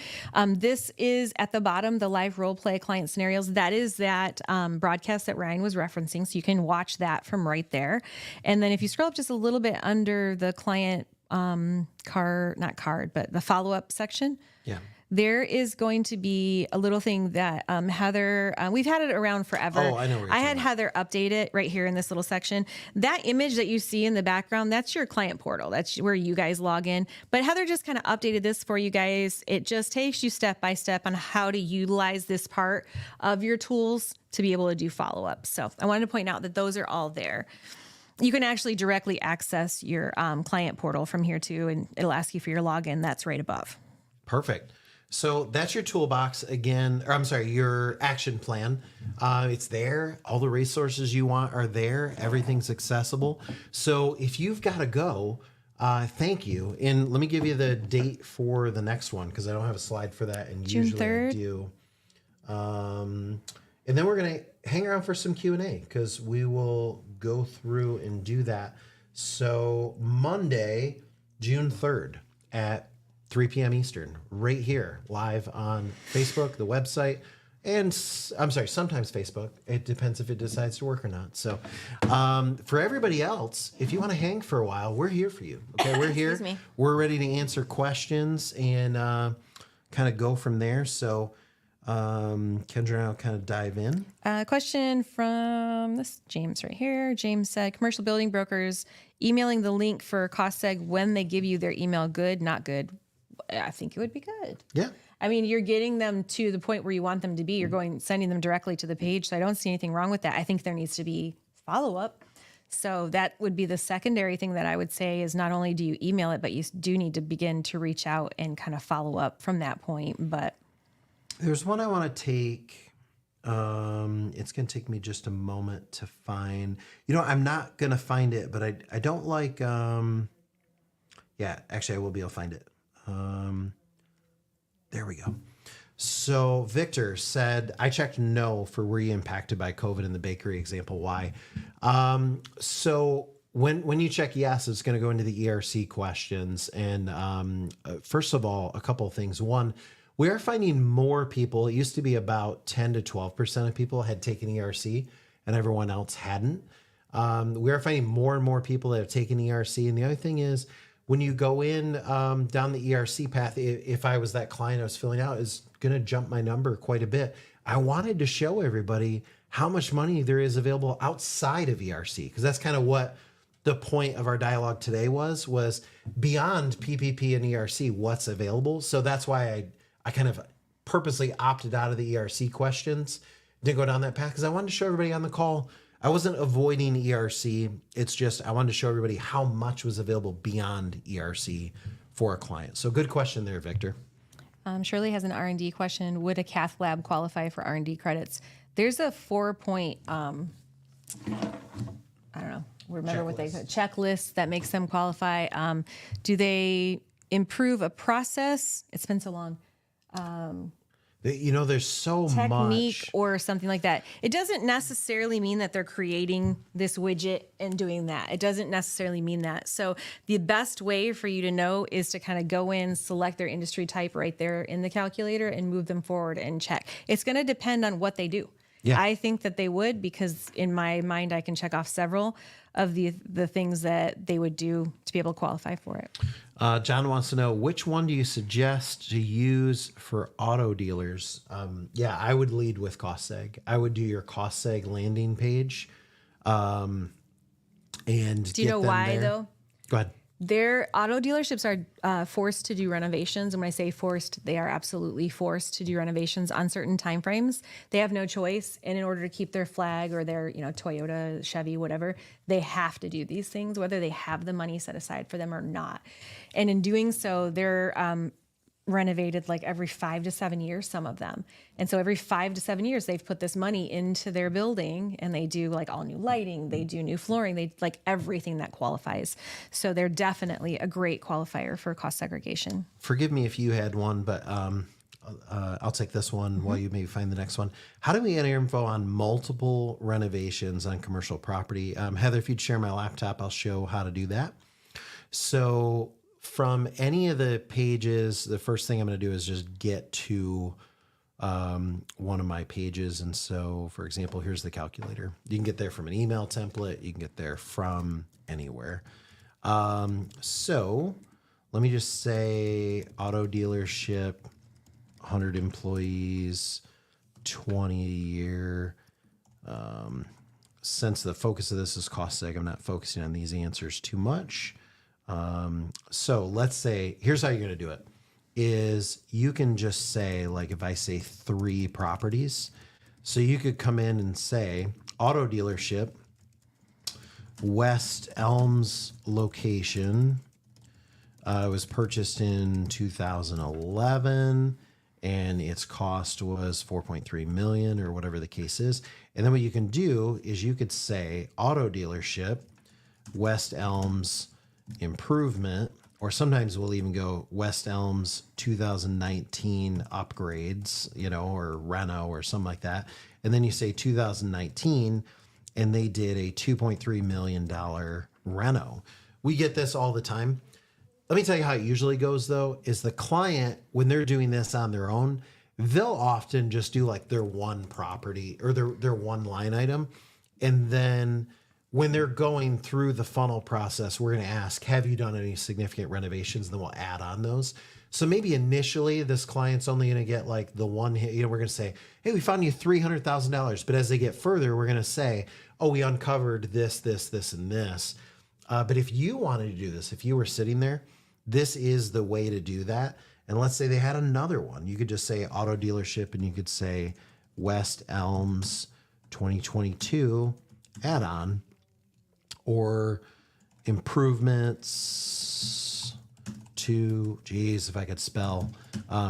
C: This is at the bottom, the live role play client scenarios. That is that broadcast that Ryan was referencing. So you can watch that from right there. And then if you scroll up just a little bit under the client the follow-up section.
B: Yeah.
C: There is going to be a little thing that Heather, we've had it around forever.
B: Oh, I know.
C: I had Heather update it right here in this little section. That image that you see in the background, that's your client portal. That's where you guys log in. But Heather just kind of updated this for you guys. It just takes you step by step on how to utilize this part of your tools to be able to do follow-up. So I wanted to point out that those are all there. You can actually directly access your client portal from here too, and it'll ask you for your login. That's right above.
B: Perfect. So that's your toolbox again, or I'm sorry, your action plan. It's there. All the resources you want are there. Everything's accessible. So if you've got to go, thank you. And let me give you the date for the next one because I don't have a slide for that, and
C: June
B: usually
C: 3rd.
B: I do. And then we're gonna hang around for some Q&A because we will go through and do that. So Monday, June 3rd at 3 p.m. Eastern, right here, live on Facebook, the website, and I'm sorry, sometimes Facebook. It depends if it decides to work or not. So for everybody else, if you want to hang for a while, we're here for you. Okay, we're here.
C: Excuse me.
B: We're ready to answer questions and kind of go from there. So Kendra and I'll kind of dive in.
C: Question from this James right here. James said, commercial building brokers emailing the link for cost seg when they give you their email, good, not good. I think it would be good.
B: Yeah.
C: I mean, you're getting them to the point where you want them to be. You're sending them directly to the page. So I don't see anything wrong with that. I think there needs to be follow-up. So that would be the secondary thing that I would say is not only do you email it, but you do need to begin to reach out and kind of follow up from that point. But
B: there's one I want to take. It's going to take me just a moment to find. I'm not going to find it, but I don't like. Actually, I will be able to find it. There we go. So Victor said, I checked no for were you impacted by COVID in the bakery example. Why? So when you check yes, it's going to go into the ERC questions. And first of all, a couple of things. One, we are finding more people. It used to be about 10 to 12% of people had taken ERC and everyone else hadn't. We are finding more and more people that have taken ERC. And the other thing is, when you go in down the ERC path, if I was that client I was filling out, is going to jump my number quite a bit. I wanted to show everybody how much money there is available outside of ERC, because that's kind of what the point of our dialogue today was beyond PPP and ERC, what's available. So that's why I kind of purposely opted out of the ERC questions, didn't go down that path, because I wanted to show everybody on the call. I wasn't avoiding ERC. It's just I wanted to show everybody how much was available beyond ERC for a client. So good question there, Victor.
C: Shirley has an R&D question. Would a cath lab qualify for R&D credits? There's a 4-point, I don't know, remember what they call checklist that makes them qualify. Do they improve a process? It's been so long.
B: There's so
C: Technique
B: much.
C: or something like that. It doesn't necessarily mean that they're creating this widget and doing that. It doesn't necessarily mean that. So the best way for you to know is to kind of go in, select their industry type right there in the calculator and move them forward and check. It's going to depend on what they do.
B: Yeah.
C: I think that they would, because in my mind, I can check off several of the things that they would do to be able to qualify for it.
B: John wants to know, which one do you suggest to use for auto dealers? I would lead with cost seg. I would do your cost seg landing page. And
C: Do you know why though?
B: Go ahead.
C: Their auto dealerships are forced to do renovations. And when I say forced, they are absolutely forced to do renovations on certain timeframes. They have no choice. And in order to keep their flag or their, Toyota, Chevy, whatever, they have to do these things, whether they have the money set aside for them or not. And in doing so, they're renovated like every 5 to 7 years, some of them. And so every 5 to 7 years, they've put this money into their building and they do like all new lighting, they do new flooring, they like everything that qualifies. So they're definitely a great qualifier for cost segregation.
B: Forgive me if you had one, but I'll take this one while you maybe find the next one. How do we enter info on multiple renovations on commercial property? Heather, if you'd share my laptop, I'll show how to do that. So from any of the pages, the first thing I'm going to do is just get to one of my pages. And so, for example, here's the calculator. You can get there from an email template. You can get there from anywhere. So let me just say auto dealership, 100 employees, 20 a year. Since the focus of this is cost seg, I'm not focusing on these answers too much. So let's say, here's how you're going to do it is you can just say, like, if I say 3 properties, so you could come in and say auto dealership, West Elms location, was purchased in 2011 and its cost was 4.3 million or whatever the case is. And then what you can do is you could say auto dealership, West Elms improvement, or sometimes we'll even go West Elms 2019 upgrades, or reno or something like that. And then you say 2019 and they did a $2.3 million reno. We get this all the time. Let me tell you how it usually goes though, is the client, when they're doing this on their own, they'll often just do like their one property or their one line item. And then when they're going through the funnel process, we're going to ask, have you done any significant renovations? And then we'll add on those. So maybe initially this client's only going to get like the one hit, we're going to say, hey, we found you $300,000. But as they get further, we're going to say, oh, we uncovered this, and this. But if you wanted to do this, if you were sitting there, this is the way to do that. And let's say they had another one. You could just say auto dealership and you could say West Elms 2022 add-on or improvements to, geez, if I could spell,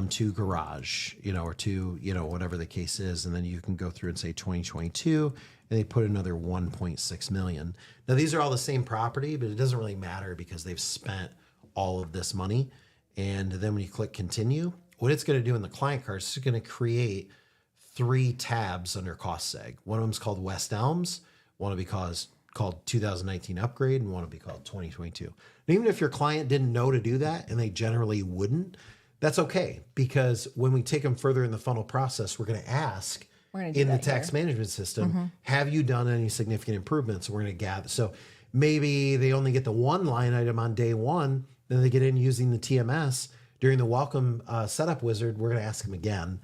B: to garage, or to, whatever the case is. And then you can go through and say 2022 and they put another 1.6 million. Now these are all the same property, but it doesn't really matter because they've spent all of this money. And then when you click continue, what it's going to do in the client card is it's going to create 3 tabs under cost seg. One of them is called West Elms. One will be called 2019 upgrade, and one will be called 2022. And even if your client didn't know to do that, and they generally wouldn't, that's okay. Because when we take them further in the funnel process, we're going to ask in the tax management system, have you done any significant improvements? We're going to gather. So maybe they only get the one line item on day one, then they get in using the TMS during the welcome setup wizard. We're going to ask them again.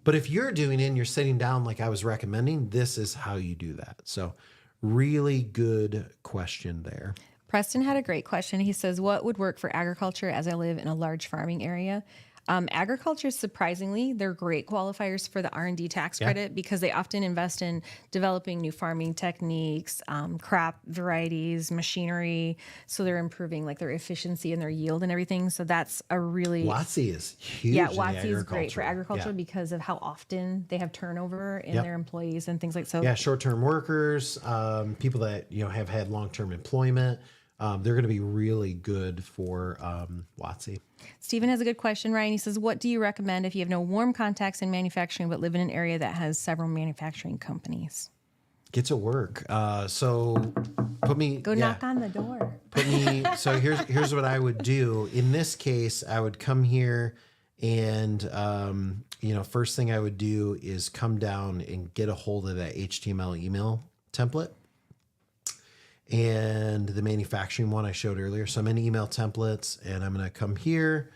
B: But if you're doing it and you're sitting down like I was recommending, this is how you do that. So really good question there.
C: Preston had a great question. He says, what would work for agriculture as I live in a large farming area? Agriculture, surprisingly, they're great qualifiers for the R&D tax
B: Yeah.
C: credit because they often invest in developing new farming techniques, crop varieties, machinery. So they're improving like their efficiency and their yield and everything. So that's a really
B: WOTC is huge.
C: yeah,
B: in
C: WOTC is great for
B: agriculture.
C: agriculture
B: Yeah.
C: because of how often they have turnover in
B: Yep.
C: their employees and things like so.
B: Yeah, short-term workers, people that have had long-term employment, they're going to be really good for WOTC.
C: Stephen has a good question, Ryan. He says, what do you recommend if you have no warm contacts in manufacturing but live in an area that has several manufacturing companies?
B: Get to work. So put me
C: Go knock on the door.
B: Put me. So here's what I would do. In this case, I would come here, and first thing I would do is come down and get a hold of that HTML email template and the manufacturing one I showed earlier. So I'm in email templates, and I'm going to come here,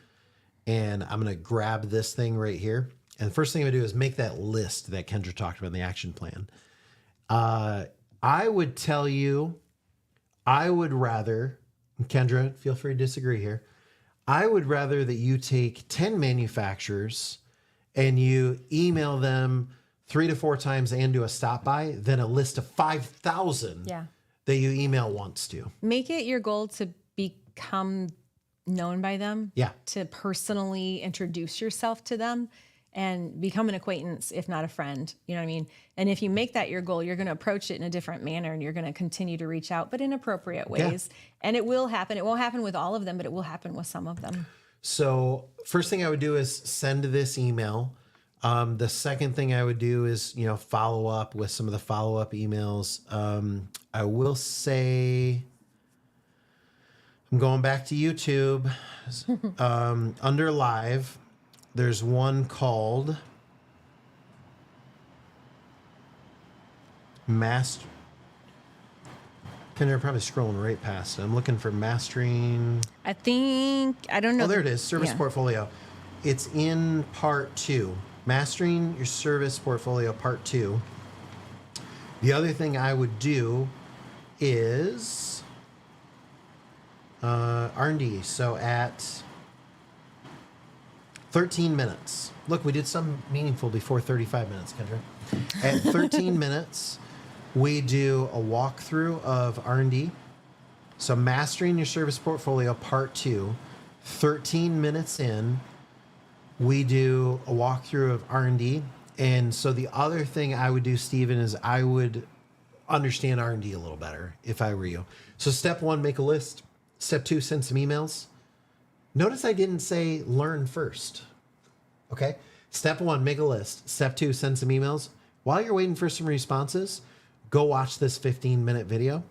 B: and I'm going to grab this thing right here. And the first thing I would do is make that list that Kendra talked about in the action plan. I would tell you, I would rather, Kendra, feel free to disagree here. I would rather that you take 10 manufacturers and you email them 3 to 4 times and do a stop by than a list of 5,000
C: Yeah.
B: that you email once to.
C: Make it your goal to become known by them.
B: Yeah.
C: To personally introduce yourself to them and become an acquaintance, if not a friend. You know what I mean? And if you make that your goal, you're going to approach it in a different manner and you're going to continue to reach out, but in appropriate ways. And it will happen. It won't happen with all of them, but it will happen with some of them.
B: So first thing I would do is send this email. The second thing I would do is, follow up with some of the follow-up emails. I will say, I'm going back to YouTube. Under live, there's one called Master. They're probably scrolling right past it. I'm looking for mastering.
C: I don't know.
B: Oh, there it is. Service
C: Yeah.
B: portfolio. It's in part 2. Mastering your service portfolio, part 2. The other thing I would do is R&D. So at 13 minutes. Look, we did some meaningful before 35 minutes, Kendra. At 13 minutes, we do a walkthrough of R&D. So mastering your service portfolio, part 2. 13 minutes in, we do a walkthrough of R&D. And so the other thing I would do, Stephen, is I would understand R&D a little better if I were you. So step 1, make a list. Step 2, send some emails. Notice I didn't say learn first. Okay? Step 1, make a list. Step 2, send some emails. While you're waiting for some responses, go watch this 15-minute video.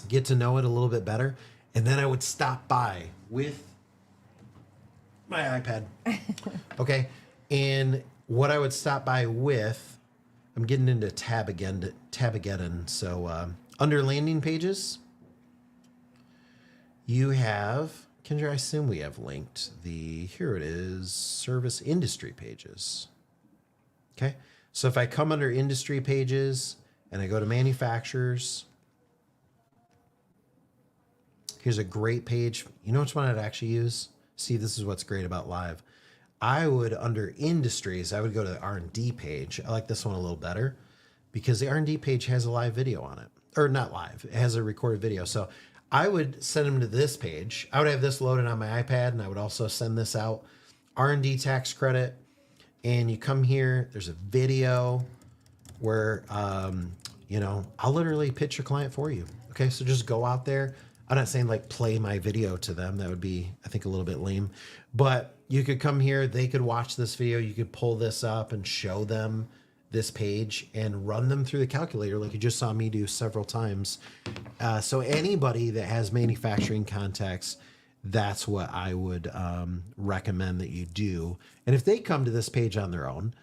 B: Get to know it a little bit better. And then I would stop by with my iPad. Okay? And what I would stop by with, I'm getting into Tabageddon. So under landing pages, you have, Kendra, I assume we have linked here it is, service industry pages. Okay? So if I come under industry pages and I go to manufacturers, here's a great page. You know which one I'd actually use? See, this is what's great about live. I would, under industries, I would go to the R&D page. I like this one a little better because the R&D page has a live video on it. Or not live, it has a recorded video. So I would send them to this page. I would have this loaded on my iPad, and I would also send this out. R&D tax credit. And you come here, there's a video where, I'll literally pitch your client for you. Okay, so just go out there. I'm not saying like play my video to them. That would be, I think, a little bit lame. But you could come here, they could watch this video, you could pull this up and show them this page and run them through the calculator like you just saw me do several times. So anybody that has manufacturing contacts, that's what I would recommend that you do. And if they come to this page on their own,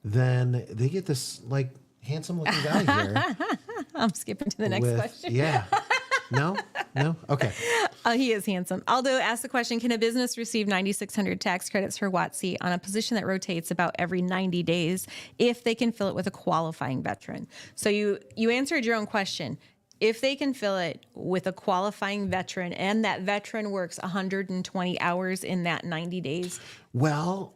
B: then they get this like handsome looking guy here.
C: I'm skipping to the next question.
B: Yeah. No? Okay.
C: He is handsome. Aldo asked the question, can a business receive 9,600 tax credits for WOTC on a position that rotates about every 90 days if they can fill it with a qualifying veteran? So you answered your own question. if they can fill it with a qualifying veteran and that veteran works 120 hours in that 90 days,
B: Well,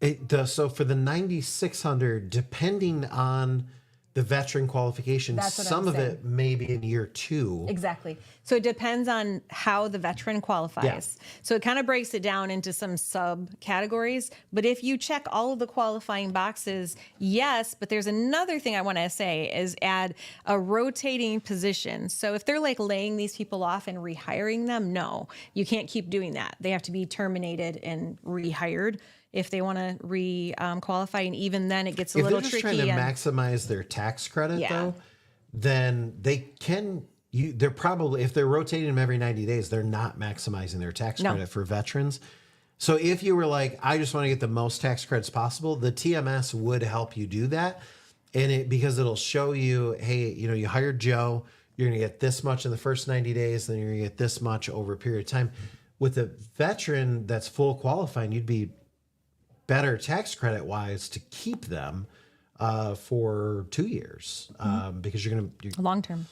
B: it does. So for the 9,600, depending on the veteran qualification,
C: That's what
B: some
C: I'm
B: of
C: saying.
B: it may be in year 2.
C: exactly. So it depends on how the veteran qualifies. So it kind of breaks it down into some subcategories. But if you check all of the qualifying boxes, yes. But there's another thing I want to say is add a rotating position. So if they're like laying these people off and rehiring them, no, you can't keep doing that. They have to be terminated and rehired if they want to qualify. And even then, it gets a
B: If
C: little
B: they're just
C: tricky.
B: trying to
C: And
B: maximize their tax credit,
C: Yeah.
B: though, then they can. They're probably, if they're rotating them every 90 days, they're not maximizing their tax
C: No.
B: credit for veterans. So if you were like, I just want to get the most tax credits possible, the TMS would help you do that. And because it'll show you, hey, you hired Joe, you're going to get this much in the first 90 days, then you're going to get this much over a period of time. With a veteran that's full qualifying, you'd be better tax credit wise to keep them for 2 years because you're
C: long term.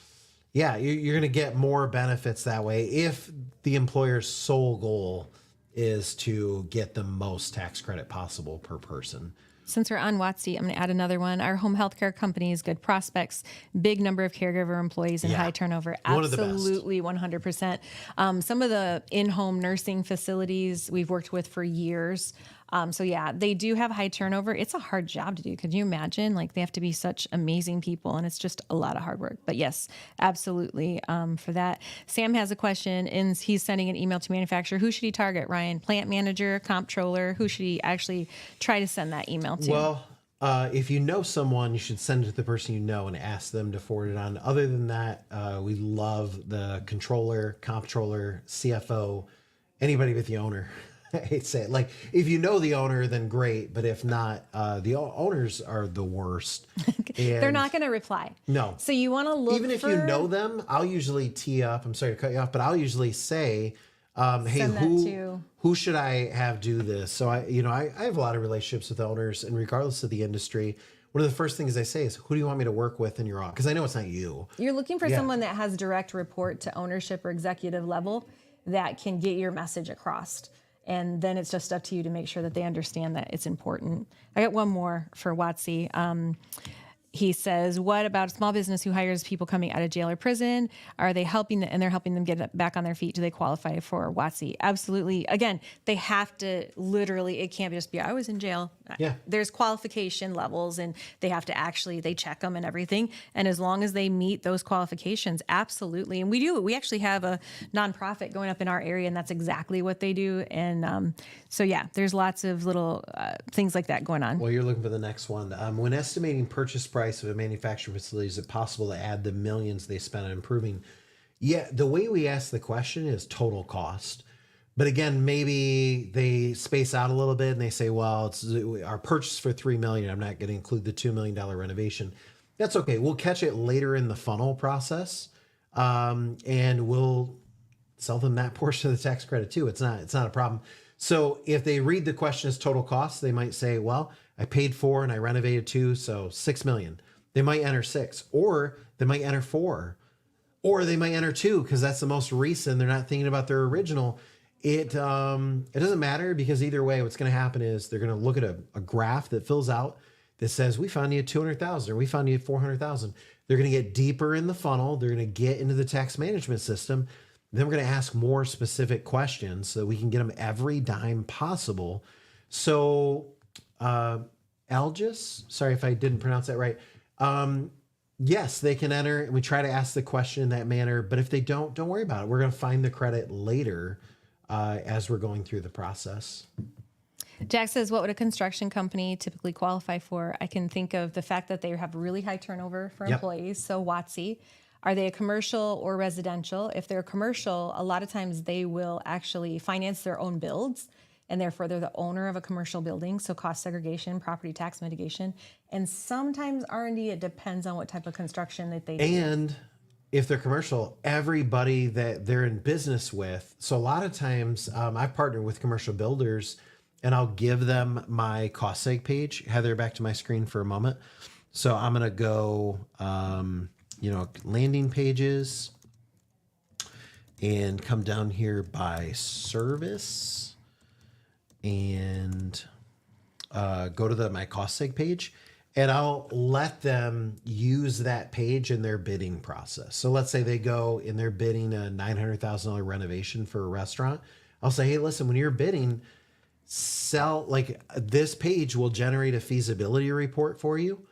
B: you're going to get more benefits that way if the employer's sole goal is to get the most tax credit possible per person.
C: Since we're on WOTC, I'm going to add another one. Our home healthcare companies, good prospects, big number of caregiver employees, and
B: Yeah.
C: high turnover.
B: One of the best.
C: Absolutely, 100%. Some of the in-home nursing facilities we've worked with for years. So yeah, they do have high turnover. It's a hard job to do. Could you imagine? Like they have to be such amazing people, and it's just a lot of hard work. But yes, absolutely for that. Sam has a question, and he's sending an email to manufacturer. Who should he target, Ryan? Plant manager, comptroller? Who should he actually try to send that email to?
B: Well, if you know someone, you should send it to the person you know and ask them to forward it on. Other than that, we love the controller, comptroller, CFO, anybody with the owner. I hate to say it. Like, if you know the owner, then great. But if not, the owners are the worst.
C: They're
B: And
C: not going to reply.
B: No.
C: So you want to look
B: Even if you know them, I'll usually tee up. I'm sorry to cut you off, but I'll usually say, hey,
C: Send that to-
B: who should I have do this? So I have a lot of relationships with owners, and regardless of the industry, one of the first things I say is, who do you want me to work with in your office? Because I know it's not you.
C: You're looking for
B: Yeah.
C: someone that has direct report to ownership or executive level that can get your message across. And then it's just up to you to make sure that they understand that it's important. I got one more for WOTC. He says, what about a small business who hires people coming out of jail or prison? Are they helping them, and they're helping them get back on their feet? Do they qualify for WOTC? Absolutely. Again, they have to literally, it can't just be, I was in jail.
B: Yeah.
C: There's qualification levels, and they have to actually, they check them and everything. And as long as they meet those qualifications, absolutely. And we actually have a nonprofit going up in our area, and that's exactly what they do. And so, yeah, there's lots of little things like that going on.
B: Well, you're looking for the next one. When estimating purchase price of a manufacturing facility, is it possible to add the millions they spent on improving? Yeah, the way we ask the question is total cost. But again, maybe they space out a little bit and they say, well, it's our purchase for $3 million. I'm not going to include the $2 million renovation. That's okay. We'll catch it later in the funnel process, and we'll sell them that portion of the tax credit too. It's not a problem. So if they read the question as total cost, they might say, well, I paid 4 and I renovated 2, so 6 million. They might enter 6, or they might enter 4, or they might enter 2 because that's the most recent. They're not thinking about their original. It doesn't matter, because either way, what's going to happen is they're going to look at a graph that fills out that says, we found you at 200,000 or we found you at 400,000. They're going to get deeper in the funnel. They're going to get into the tax management system. Then we're going to ask more specific questions so we can get them every dime possible. So, Algis, sorry if I didn't pronounce that right. Yes, they can enter, and we try to ask the question in that manner. But if they don't worry about it. We're going to find the credit later as we're going through the process.
C: Jack says, what would a construction company typically qualify for? I can think of the fact that they have really high turnover for
B: Yep.
C: employees. So WOTC. Are they a commercial or residential? If they're commercial, a lot of times they will actually finance their own builds, and therefore they're the owner of a commercial building. So cost segregation, property tax mitigation, and sometimes R&D. It depends on what type of construction that they do.
B: And if they're commercial, everybody that they're in business with. So a lot of times I've partnered with commercial builders, and I'll give them my cost seg page. Heather, back to my screen for a moment. So I'm going to go landing pages and come down here by service and go to my cost seg page, and I'll let them use that page in their bidding process. So let's say they go and they're bidding a $900,000 renovation for a restaurant. I'll say, hey, listen, when you're bidding, sell, like, this page will generate a feasibility report for you,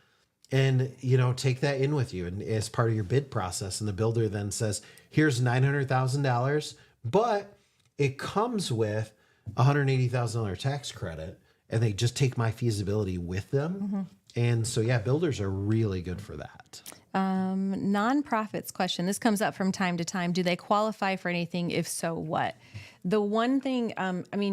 B: and take that in with you and as part of your bid process. And the builder then says, here's $900,000, but it comes with a $180,000 tax credit, and they just take my feasibility with them. And so, yeah, builders are really good for that.
C: Nonprofits question. This comes up from time to time. Do they qualify for anything? If so, what? The one thing,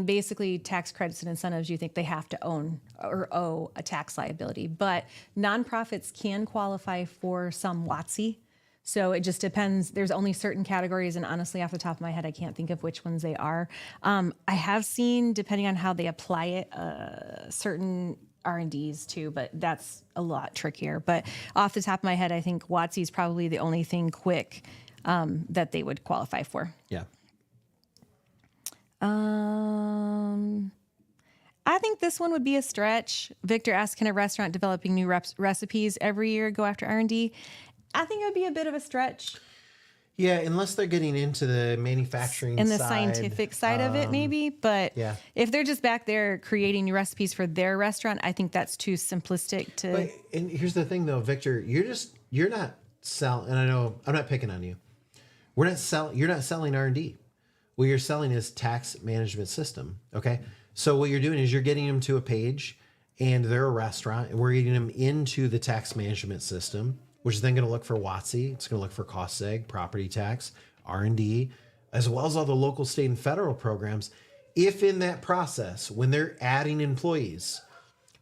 C: basically tax credits and incentives, you think they have to own or owe a tax liability, but nonprofits can qualify for some WOTC. So it just depends. There's only certain categories, and honestly, off the top of my head, I can't think of which ones they are. I have seen, depending on how they apply it, certain R&Ds too, but that's a lot trickier. But off the top of my head, I think WOTC is probably the only thing quick that they would qualify for.
B: Yeah.
C: I think this one would be a stretch. Victor asked, can a restaurant developing new recipes every year go after R&D? I think it would be a bit of a stretch.
B: Yeah, unless they're getting into the manufacturing
C: and the
B: side,
C: scientific side of it, maybe. But
B: yeah.
C: If they're just back there creating new recipes for their restaurant, I think that's too simplistic to.
B: And here's the thing, though, Victor, you're not selling. And I know I'm not picking on you. You're not selling R&D. What you're selling is tax management system. Okay, so what you're doing is you're getting them to a page, and they're a restaurant, and we're getting them into the tax management system, which is then going to look for WOTC. It's going to look for cost seg, property tax, R&D, as well as all the local, state, and federal programs. If in that process, when they're adding employees,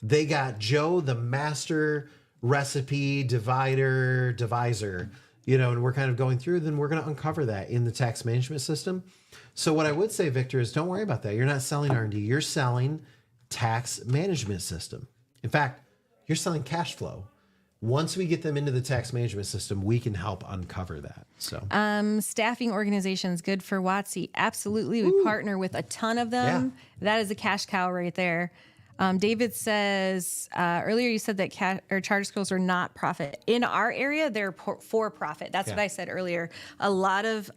B: they got Joe, the master recipe deviser, and we're kind of going through, then we're going to uncover that in the tax management system. So what I would say, Victor, is don't worry about that. You're not selling R&D. You're selling tax management system. In fact, you're selling cash flow. Once we get them into the tax management system, we can help uncover that. So,
C: staffing organizations good for WOTC. Absolutely. We partner with a ton of them.
B: Yeah.
C: That is a cash cow right there. David says, earlier you said that charter schools are not profit. In our area, they're for profit. That's what I said earlier. A lot of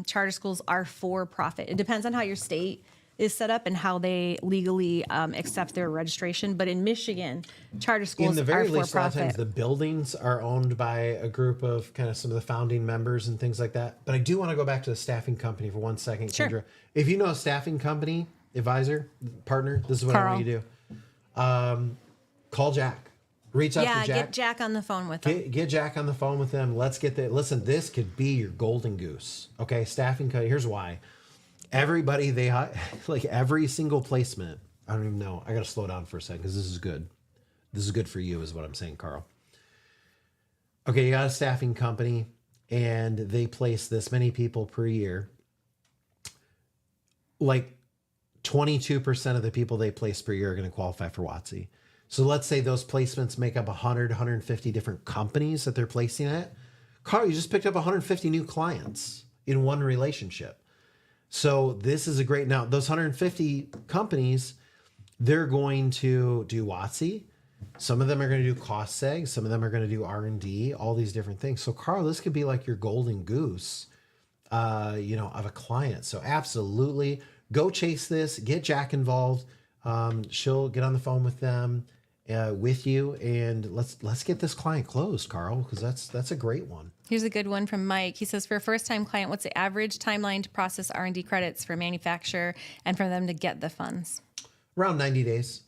C: charter schools are for profit. It depends on how your state is set up and how they legally accept their registration. But in Michigan, charter schools
B: in the very
C: are for
B: least, a lot of
C: profit.
B: times the buildings are owned by a group of kind of some of the founding members and things like that. But I do want to go back to the staffing company for 1 second,
C: Sure.
B: Kendra. If you know a staffing company, advisor, partner, this is what I want you to do. Call Jack. Reach out to Jack.
C: Get Jack on the phone with them.
B: Get Jack on the phone with them. Let's get that. Listen, this could be your golden goose. Okay, staffing company. Here's why. Everybody, like every single placement. I don't even know. I got to slow down for a second because this is good. This is good for you, is what I'm saying, Carl. Okay, you got a staffing company, and they place this many people per year. Like 22% of the people they place per year are going to qualify for WOTC. So let's say those placements make up 100, 150 different companies that they're placing at. Carl, you just picked up 150 new clients in one relationship. So this is a great, now those 150 companies, they're going to do WOTC. Some of them are going to do cost seg. Some of them are going to do R&D, all these different things. So Carl, this could be like your golden goose, of a client. So absolutely go chase this, get Jack involved. She'll get on the phone with them, with you, and let's get this client closed, Carl, because that's a great one.
C: Here's a good one from Mike. He says, for a first-time client, what's the average timeline to process R&D credits for manufacturer and for them to get the funds?
B: Around 90 days.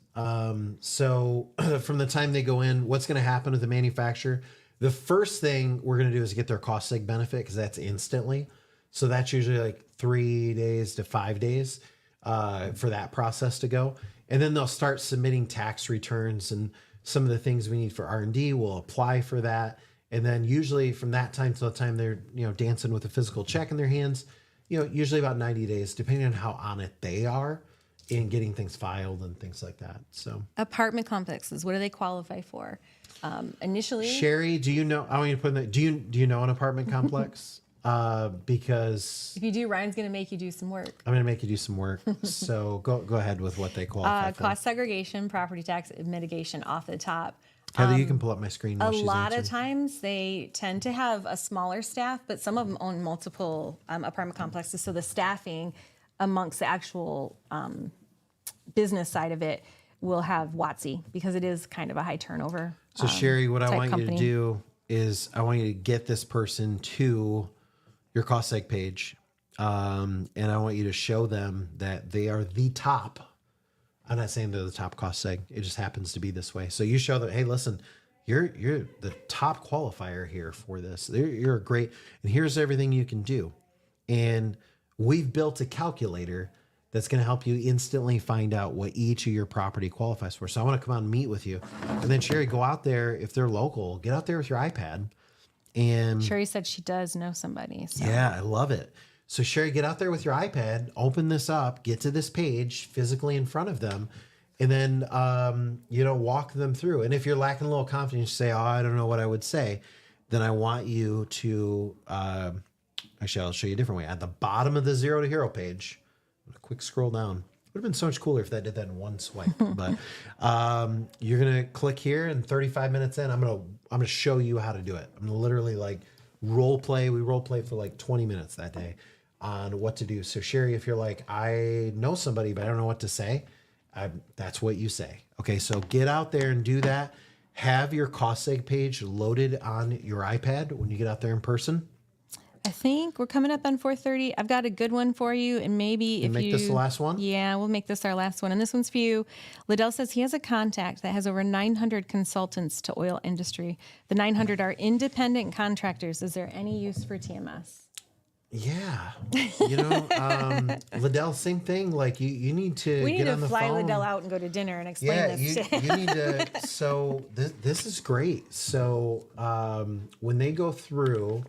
B: So from the time they go in, what's going to happen with the manufacturer? The first thing we're going to do is get their cost seg benefit, because that's instantly. So that's usually like 3 days to 5 days for that process to go. And then they'll start submitting tax returns, and some of the things we need for R&D will apply for that. And then usually from that time till the time they're, dancing with a physical check in their hands, usually about 90 days, depending on how on it they are. in getting things filed and things like that. So
C: Apartment complexes, what do they qualify for? Initially,
B: Sherry, do you know? I want you to put in that. Do you know an apartment complex? Because
C: if you do, Ryan's going to make you do some work.
B: I'm going to make you do some work. So go ahead with what they qualify for.
C: Cost segregation, property tax mitigation off the top.
B: Heather, you can pull up my screen.
C: A
B: While she's
C: lot of
B: answering.
C: times they tend to have a smaller staff, but some of them own multiple apartment complexes. So the staffing amongst the actual business side of it will have WOTC because it is kind of a high turnover.
B: So Sherry, what I
C: type
B: want you
C: company.
B: to do is I want you to get this person to your cost seg page, and I want you to show them that they are the top. I'm not saying they're the top cost seg. It just happens to be this way. So you show them, hey, listen, you're the top qualifier here for this. You're great, and here's everything you can do. And we've built a calculator that's going to help you instantly find out what each of your property qualifies for. So I want to come out and meet with you. And then Sherry, go out there. If they're local, get out there with your iPad. And
C: Sherry said she does know somebody. So.
B: yeah, I love it. So Sherry, get out there with your iPad, open this up, get to this page physically in front of them, and then, walk them through. And if you're lacking a little confidence, say, oh, I don't know what I would say, then I want you to, actually, I'll show you a different way. At the bottom of the Zero to Hero page, a quick scroll down. Would have been so much cooler if that did that in one swipe. But you're gonna click here, and 35 minutes in, I'm gonna show you how to do it. I'm gonna literally like role play. We role play for like 20 minutes that day on what to do. So Sherry, if you're like, I know somebody, but I don't know what to say, that's what you say. Okay, so get out there and do that. Have your cost seg page loaded on your iPad when you get out there in person.
C: I think we're coming up on 4:30. I've got a good one for you, and maybe if
B: make
C: you
B: this the last one?
C: Yeah, we'll make this our last one, and this one's for you. Liddell says he has a contact that has over 900 consultants to oil industry. The 900 are independent contractors. Is there any use for TMS?
B: Yeah, Liddell, same thing. Like you need to
C: We need
B: get
C: to
B: on the
C: fly
B: phone.
C: Liddell out and go to dinner and explain
B: Yeah,
C: this.
B: you need to. So this is great. So when they go through,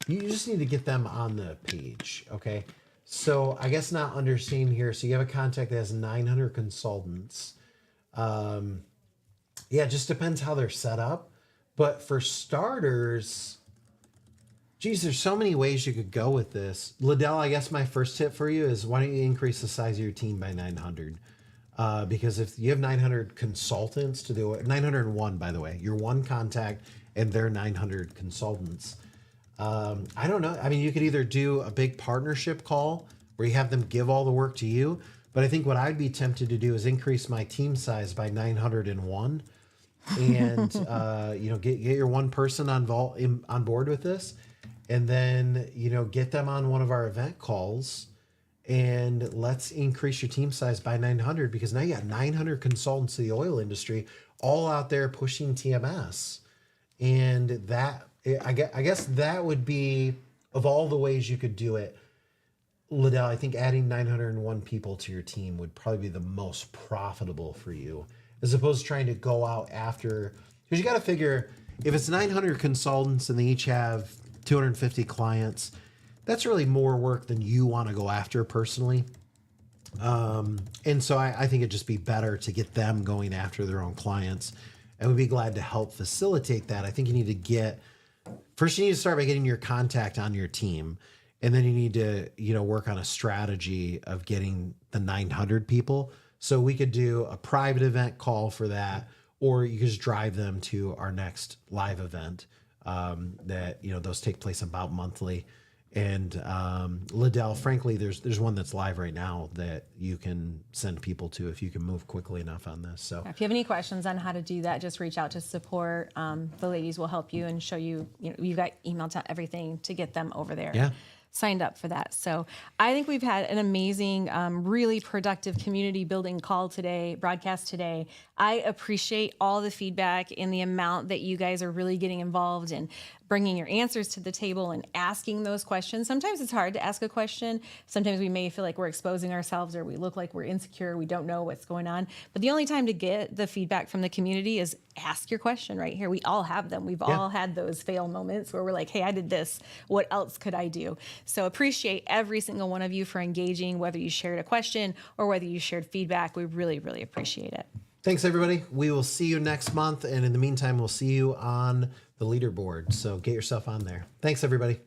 B: you just need to get them on the page. Okay. So I guess not understanding here. So you have a contact that has 900 consultants. Yeah, it just depends how they're set up. But for starters, geez, there's so many ways you could go with this. Liddell, I guess my first tip for you is why don't you increase the size of your team by 900? Because if you have 900 consultants to do it, 901, by the way, you're one contact and they're 900 consultants. I don't know. I mean, you could either do a big partnership call where you have them give all the work to you. But I think what I'd be tempted to do is increase my team size by 901 and, get your one person on board with this. And then, get them on one of our event calls and let's increase your team size by 900 because now you got 900 consultants to the oil industry all out there pushing TMS. And that, I guess that would be, of all the ways you could do it, Liddell, I think adding 901 people to your team would probably be the most profitable for you, as opposed to trying to go out after, because you got to figure if it's 900 consultants and they each have 250 clients, that's really more work than you want to go after personally. And so I think it'd just be better to get them going after their own clients, and we'd be glad to help facilitate that. I think you need to first you need to start by getting your contact on your team, and then you need to, work on a strategy of getting the 900 people. So we could do a private event call for that, or you could just drive them to our next live event that, those take place about monthly. And Liddell, frankly, there's one that's live right now that you can send people to if you can move quickly enough on this. So
C: If you have any questions on how to do that, just reach out to support. The ladies will help you and show you, you've got email to everything to get them over there.
B: Yeah.
C: Signed up for that. So I think we've had an amazing, really productive community building broadcast today. I appreciate all the feedback and the amount that you guys are really getting involved and bringing your answers to the table and asking those questions. Sometimes it's hard to ask a question. Sometimes we may feel like we're exposing ourselves or we look like we're insecure. We don't know what's going on. But the only time to get the feedback from the community is ask your question right here. We all have them. We've all had those fail moments where we're like, hey, I did this. What else could I do? So appreciate every single one of you for engaging, whether you shared a question or whether you shared feedback. We really, really appreciate it.
B: Thanks, everybody. We will see you next month. And in the meantime, we'll see you on the leaderboard. So get yourself on there. Thanks, everybody.